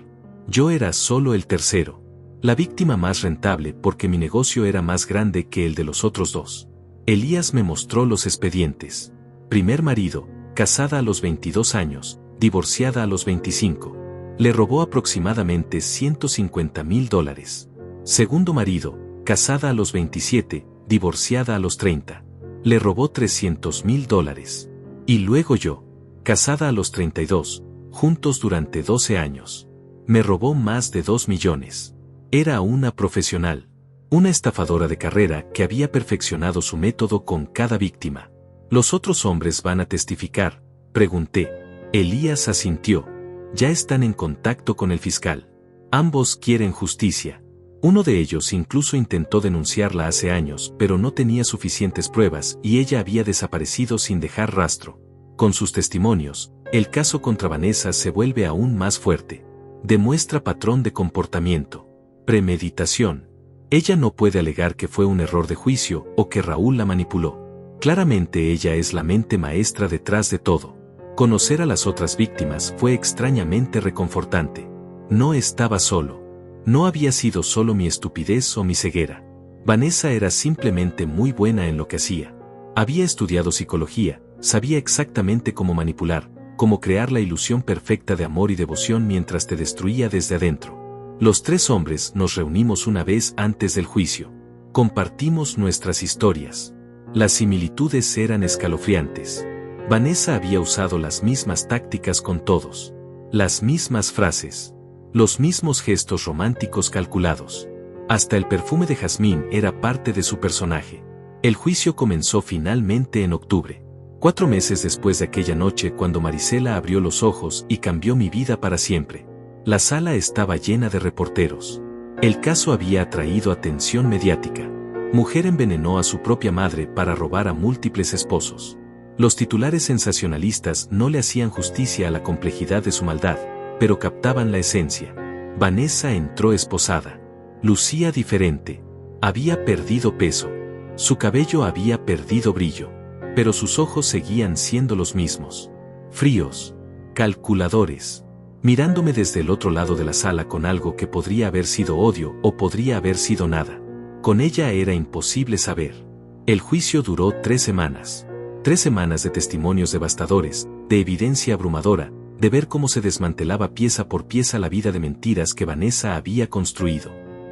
Yo era solo el tercero. La víctima más rentable porque mi negocio era más grande que el de los otros 2. Elías me mostró los expedientes. Primer marido, casada a los 22 años, divorciada a los 25. Le robó aproximadamente $150,000. Segundo marido, casada a los 27, divorciada a los 30. Le robó $300,000. Y luego yo, casada a los 32, juntos durante 12 años. Me robó más de 2 millones. Era una profesional. Una estafadora de carrera que había perfeccionado su método con cada víctima. ¿Los otros hombres van a testificar?, pregunté. Elías asintió. Ya están en contacto con el fiscal. Ambos quieren justicia. Uno de ellos incluso intentó denunciarla hace años, pero no tenía suficientes pruebas y ella había desaparecido sin dejar rastro. Con sus testimonios, el caso contra Vanessa se vuelve aún más fuerte. Demuestra patrón de comportamiento. Premeditación. Ella no puede alegar que fue un error de juicio o que Raúl la manipuló. Claramente ella es la mente maestra detrás de todo. Conocer a las otras víctimas fue extrañamente reconfortante. No estaba solo. No había sido solo mi estupidez o mi ceguera. Vanessa era simplemente muy buena en lo que hacía. Había estudiado psicología, sabía exactamente cómo manipular, cómo crear la ilusión perfecta de amor y devoción mientras te destruía desde adentro. Los 3 hombres nos reunimos una vez antes del juicio. Compartimos nuestras historias. Las similitudes eran escalofriantes. Vanessa había usado las mismas tácticas con todos. Las mismas frases. Los mismos gestos románticos calculados. Hasta el perfume de jazmín era parte de su personaje. El juicio comenzó finalmente en octubre. 4 meses después de aquella noche cuando Marisela abrió los ojos y cambió mi vida para siempre. La sala estaba llena de reporteros. El caso había atraído atención mediática. Mujer envenenó a su propia madre para robar a múltiples esposos. Los titulares sensacionalistas no le hacían justicia a la complejidad de su maldad, pero captaban la esencia. Vanessa entró esposada. Lucía diferente. Había perdido peso. Su cabello había perdido brillo. Pero sus ojos seguían siendo los mismos. Fríos. Calculadores. Mirándome desde el otro lado de la sala con algo que podría haber sido odio o podría haber sido nada. Con ella era imposible saber. El juicio duró 3 semanas. 3 semanas de testimonios devastadores, de evidencia abrumadora, de ver cómo se desmantelaba pieza por pieza la vida de mentiras que Vanessa había construido.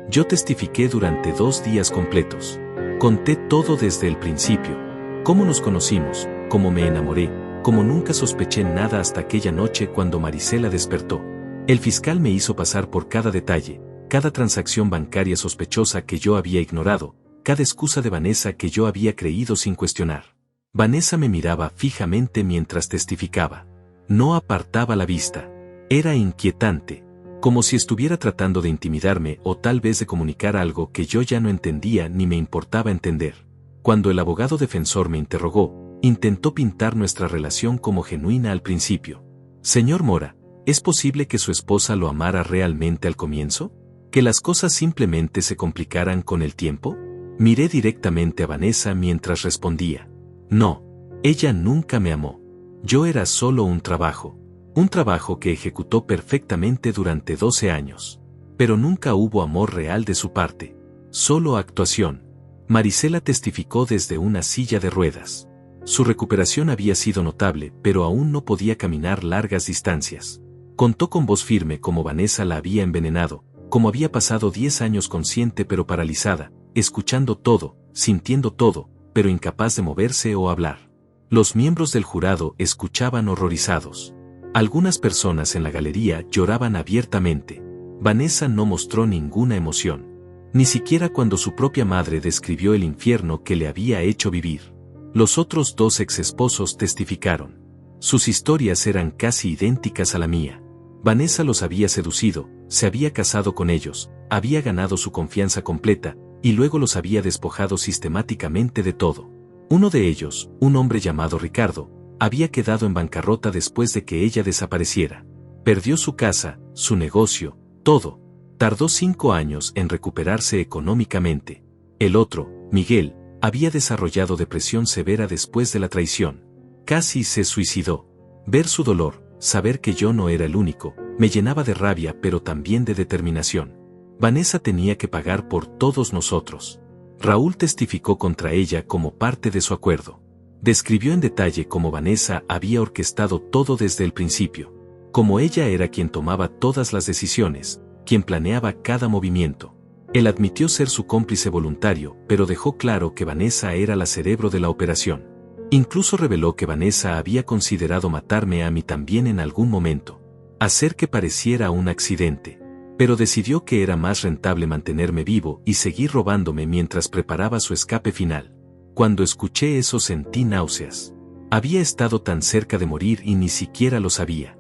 Yo testifiqué durante 2 días completos. Conté todo desde el principio. Cómo nos conocimos, cómo me enamoré, cómo nunca sospeché nada hasta aquella noche cuando Marisela despertó. El fiscal me hizo pasar por cada detalle, cada transacción bancaria sospechosa que yo había ignorado, cada excusa de Vanessa que yo había creído sin cuestionar. Vanessa me miraba fijamente mientras testificaba. No apartaba la vista. Era inquietante, como si estuviera tratando de intimidarme o tal vez de comunicar algo que yo ya no entendía ni me importaba entender. Cuando el abogado defensor me interrogó, intentó pintar nuestra relación como genuina al principio. Señor Mora, ¿es posible que su esposa lo amara realmente al comienzo? ¿Que las cosas simplemente se complicaran con el tiempo? Miré directamente a Vanessa mientras respondía. No, ella nunca me amó. Yo era solo un trabajo que ejecutó perfectamente durante 12 años. Pero nunca hubo amor real de su parte, solo actuación. Marisela testificó desde una silla de ruedas. Su recuperación había sido notable, pero aún no podía caminar largas distancias. Contó con voz firme cómo Vanessa la había envenenado, cómo había pasado 10 años consciente pero paralizada, escuchando todo, sintiendo todo, pero incapaz de moverse o hablar. Los miembros del jurado escuchaban horrorizados. Algunas personas en la galería lloraban abiertamente. Vanessa no mostró ninguna emoción. Ni siquiera cuando su propia madre describió el infierno que le había hecho vivir. Los otros 2 exesposos testificaron. Sus historias eran casi idénticas a la mía. Vanessa los había seducido, se había casado con ellos, había ganado su confianza completa, y luego los había despojado sistemáticamente de todo. Uno de ellos, un hombre llamado Ricardo, había quedado en bancarrota después de que ella desapareciera. Perdió su casa, su negocio, todo. Tardó 5 años en recuperarse económicamente. El otro, Miguel, había desarrollado depresión severa después de la traición. Casi se suicidó. Ver su dolor, saber que yo no era el único, me llenaba de rabia pero también de determinación. Vanessa tenía que pagar por todos nosotros. Raúl testificó contra ella como parte de su acuerdo. Describió en detalle cómo Vanessa había orquestado todo desde el principio. Como ella era quien tomaba todas las decisiones, quien planeaba cada movimiento. Él admitió ser su cómplice voluntario, pero dejó claro que Vanessa era la cerebro de la operación. Incluso reveló que Vanessa había considerado matarme a mí también en algún momento. Hacer que pareciera un accidente. Pero decidió que era más rentable mantenerme vivo y seguir robándome mientras preparaba su escape final. Cuando escuché eso sentí náuseas. Había estado tan cerca de morir y ni siquiera lo sabía.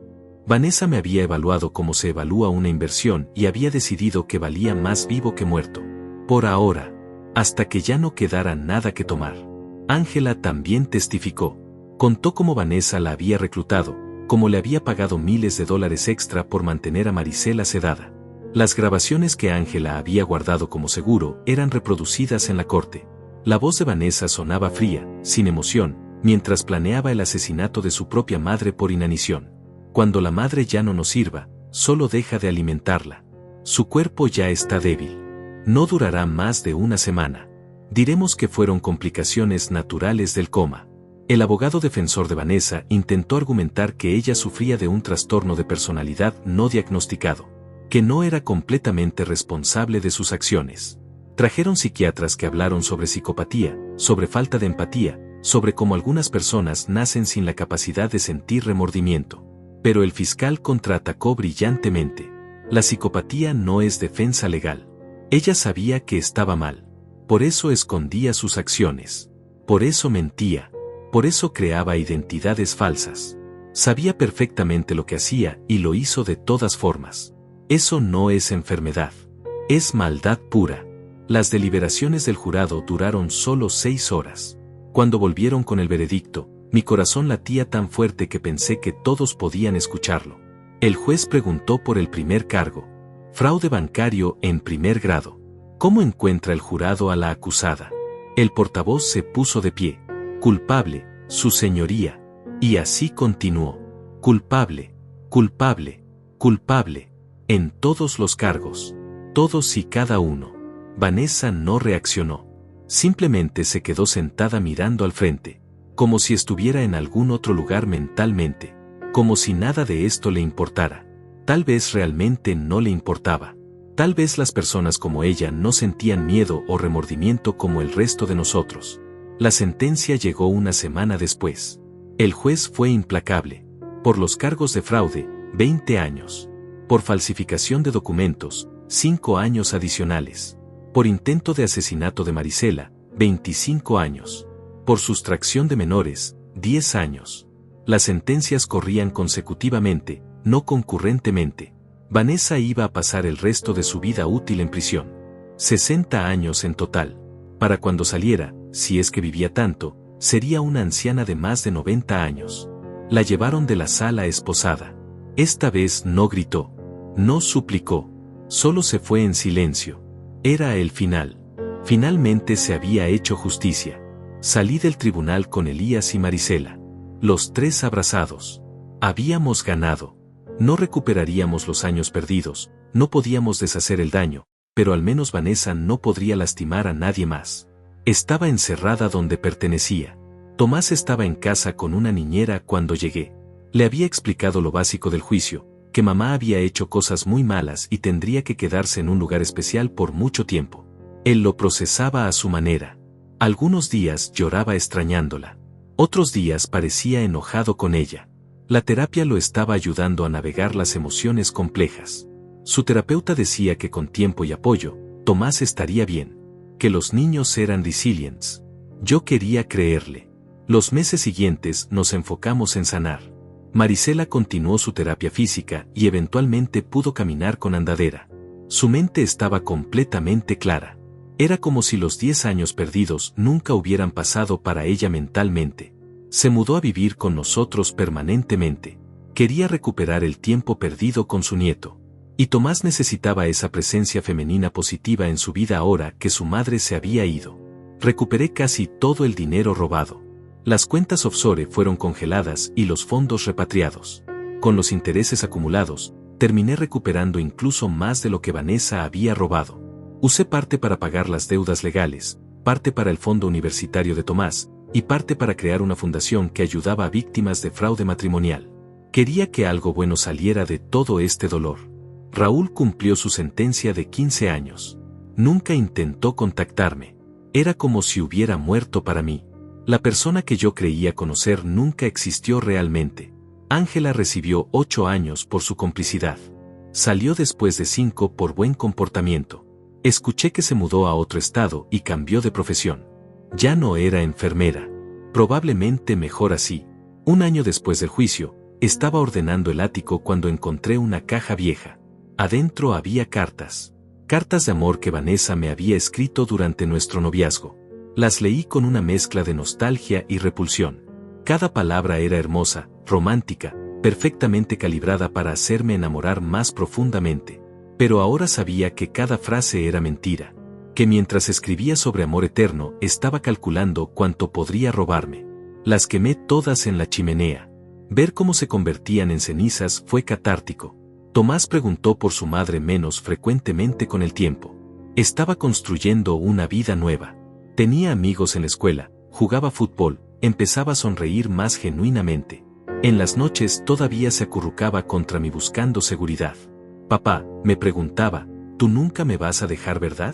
Vanessa me había evaluado como se evalúa una inversión y había decidido que valía más vivo que muerto. Por ahora. Hasta que ya no quedara nada que tomar. Ángela también testificó. Contó cómo Vanessa la había reclutado, cómo le había pagado miles de dólares extra por mantener a Marisela sedada. Las grabaciones que Ángela había guardado como seguro eran reproducidas en la corte. La voz de Vanessa sonaba fría, sin emoción, mientras planeaba el asesinato de su propia madre por inanición. Cuando la madre ya no nos sirva, solo deja de alimentarla. Su cuerpo ya está débil. No durará más de una semana. Diremos que fueron complicaciones naturales del coma. El abogado defensor de Vanessa intentó argumentar que ella sufría de un trastorno de personalidad no diagnosticado, que no era completamente responsable de sus acciones. Trajeron psiquiatras que hablaron sobre psicopatía, sobre falta de empatía, sobre cómo algunas personas nacen sin la capacidad de sentir remordimiento. Pero el fiscal contraatacó brillantemente. La psicopatía no es defensa legal. Ella sabía que estaba mal. Por eso escondía sus acciones. Por eso mentía. Por eso creaba identidades falsas. Sabía perfectamente lo que hacía y lo hizo de todas formas. Eso no es enfermedad. Es maldad pura. Las deliberaciones del jurado duraron solo 6 horas. Cuando volvieron con el veredicto, mi corazón latía tan fuerte que pensé que todos podían escucharlo. El juez preguntó por el primer cargo. Fraude bancario en primer grado. ¿Cómo encuentra el jurado a la acusada? El portavoz se puso de pie. Culpable, su señoría. Y así continuó. Culpable, culpable, culpable. En todos los cargos. Todos y cada uno. Vanessa no reaccionó. Simplemente se quedó sentada mirando al frente, como si estuviera en algún otro lugar mentalmente, como si nada de esto le importara. Tal vez realmente no le importaba. Tal vez las personas como ella no sentían miedo o remordimiento como el resto de nosotros. La sentencia llegó una semana después. El juez fue implacable. Por los cargos de fraude, 20 años. Por falsificación de documentos, 5 años adicionales. Por intento de asesinato de Marisela, 25 años. Por sustracción de menores, 10 años. Las sentencias corrían consecutivamente, no concurrentemente. Vanessa iba a pasar el resto de su vida útil en prisión. 60 años en total. Para cuando saliera, si es que vivía tanto, sería una anciana de más de 90 años. La llevaron de la sala esposada. Esta vez no gritó, no suplicó, solo se fue en silencio. Era el final. Finalmente se había hecho justicia. Salí del tribunal con Elías y Marisela. Los tres abrazados. Habíamos ganado. No recuperaríamos los años perdidos, no podíamos deshacer el daño, pero al menos Vanessa no podría lastimar a nadie más. Estaba encerrada donde pertenecía. Tomás estaba en casa con una niñera cuando llegué. Le había explicado lo básico del juicio, que mamá había hecho cosas muy malas y tendría que quedarse en un lugar especial por mucho tiempo. Él lo procesaba a su manera. Algunos días lloraba extrañándola. Otros días parecía enojado con ella. La terapia lo estaba ayudando a navegar las emociones complejas. Su terapeuta decía que con tiempo y apoyo, Tomás estaría bien. Que los niños eran resilientes. Yo quería creerle. Los meses siguientes nos enfocamos en sanar. Marisela continuó su terapia física y eventualmente pudo caminar con andadera. Su mente estaba completamente clara. Era como si los 10 años perdidos nunca hubieran pasado para ella mentalmente. Se mudó a vivir con nosotros permanentemente. Quería recuperar el tiempo perdido con su nieto. Y Tomás necesitaba esa presencia femenina positiva en su vida ahora que su madre se había ido. Recuperé casi todo el dinero robado. Las cuentas offshore fueron congeladas y los fondos repatriados. Con los intereses acumulados, terminé recuperando incluso más de lo que Vanessa había robado. Usé parte para pagar las deudas legales, parte para el fondo universitario de Tomás, y parte para crear una fundación que ayudaba a víctimas de fraude matrimonial. Quería que algo bueno saliera de todo este dolor. Raúl cumplió su sentencia de 15 años. Nunca intentó contactarme. Era como si hubiera muerto para mí. La persona que yo creía conocer nunca existió realmente. Ángela recibió 8 años por su complicidad. Salió después de 5 por buen comportamiento. Escuché que se mudó a otro estado y cambió de profesión. Ya no era enfermera. Probablemente mejor así. Un año después del juicio, estaba ordenando el ático cuando encontré una caja vieja. Adentro había cartas. Cartas de amor que Vanessa me había escrito durante nuestro noviazgo. Las leí con una mezcla de nostalgia y repulsión. Cada palabra era hermosa, romántica, perfectamente calibrada para hacerme enamorar más profundamente. Pero ahora sabía que cada frase era mentira. Que mientras escribía sobre amor eterno, estaba calculando cuánto podría robarme. Las quemé todas en la chimenea. Ver cómo se convertían en cenizas fue catártico. Tomás preguntó por su madre menos frecuentemente con el tiempo. Estaba construyendo una vida nueva. Tenía amigos en la escuela, jugaba fútbol, empezaba a sonreír más genuinamente. En las noches todavía se acurrucaba contra mí buscando seguridad. Papá, me preguntaba, ¿tú nunca me vas a dejar, verdad?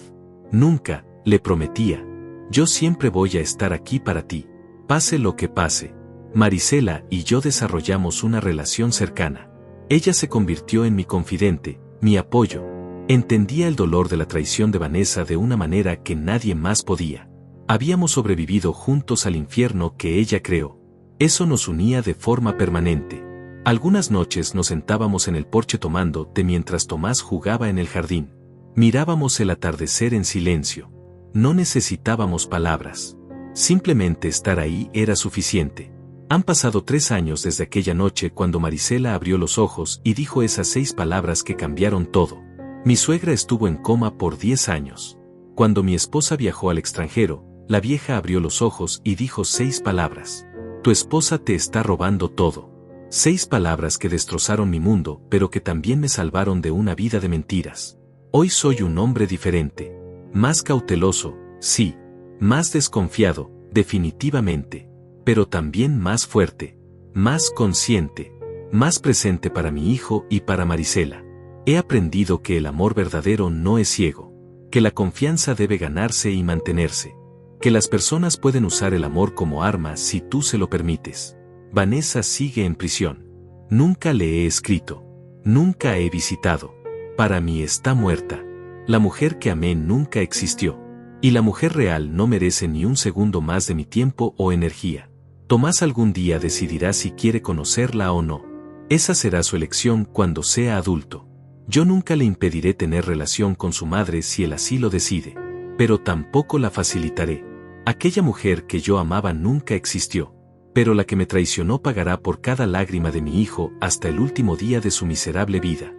Nunca, le prometía. Yo siempre voy a estar aquí para ti, pase lo que pase. Marisela y yo desarrollamos una relación cercana. Ella se convirtió en mi confidente, mi apoyo. Entendía el dolor de la traición de Vanessa de una manera que nadie más podía. Habíamos sobrevivido juntos al infierno que ella creó. Eso nos unía de forma permanente. Algunas noches nos sentábamos en el porche tomando té mientras Tomás jugaba en el jardín. Mirábamos el atardecer en silencio. No necesitábamos palabras. Simplemente estar ahí era suficiente. Han pasado 3 años desde aquella noche cuando Marisela abrió los ojos y dijo esas 6 palabras que cambiaron todo. Mi suegra estuvo en coma por 10 años. Cuando mi esposa viajó al extranjero, la vieja abrió los ojos y dijo 6 palabras. Tu esposa te está robando todo. 6 palabras que destrozaron mi mundo, pero que también me salvaron de una vida de mentiras. Hoy soy un hombre diferente. Más cauteloso, sí. Más desconfiado, definitivamente. Pero también más fuerte. Más consciente. Más presente para mi hijo y para Marisela. He aprendido que el amor verdadero no es ciego. Que la confianza debe ganarse y mantenerse. Que las personas pueden usar el amor como arma si tú se lo permites. Vanessa sigue en prisión. Nunca le he escrito. Nunca he visitado. Para mí está muerta. La mujer que amé nunca existió. Y la mujer real no merece ni un segundo más de mi tiempo o energía. Tomás algún día decidirá si quiere conocerla o no. Esa será su elección cuando sea adulto. Yo nunca le impediré tener relación con su madre si él así lo decide. Pero tampoco la facilitaré. Aquella mujer que yo amaba nunca existió, pero la que me traicionó pagará por cada lágrima de mi hijo hasta el último día de su miserable vida.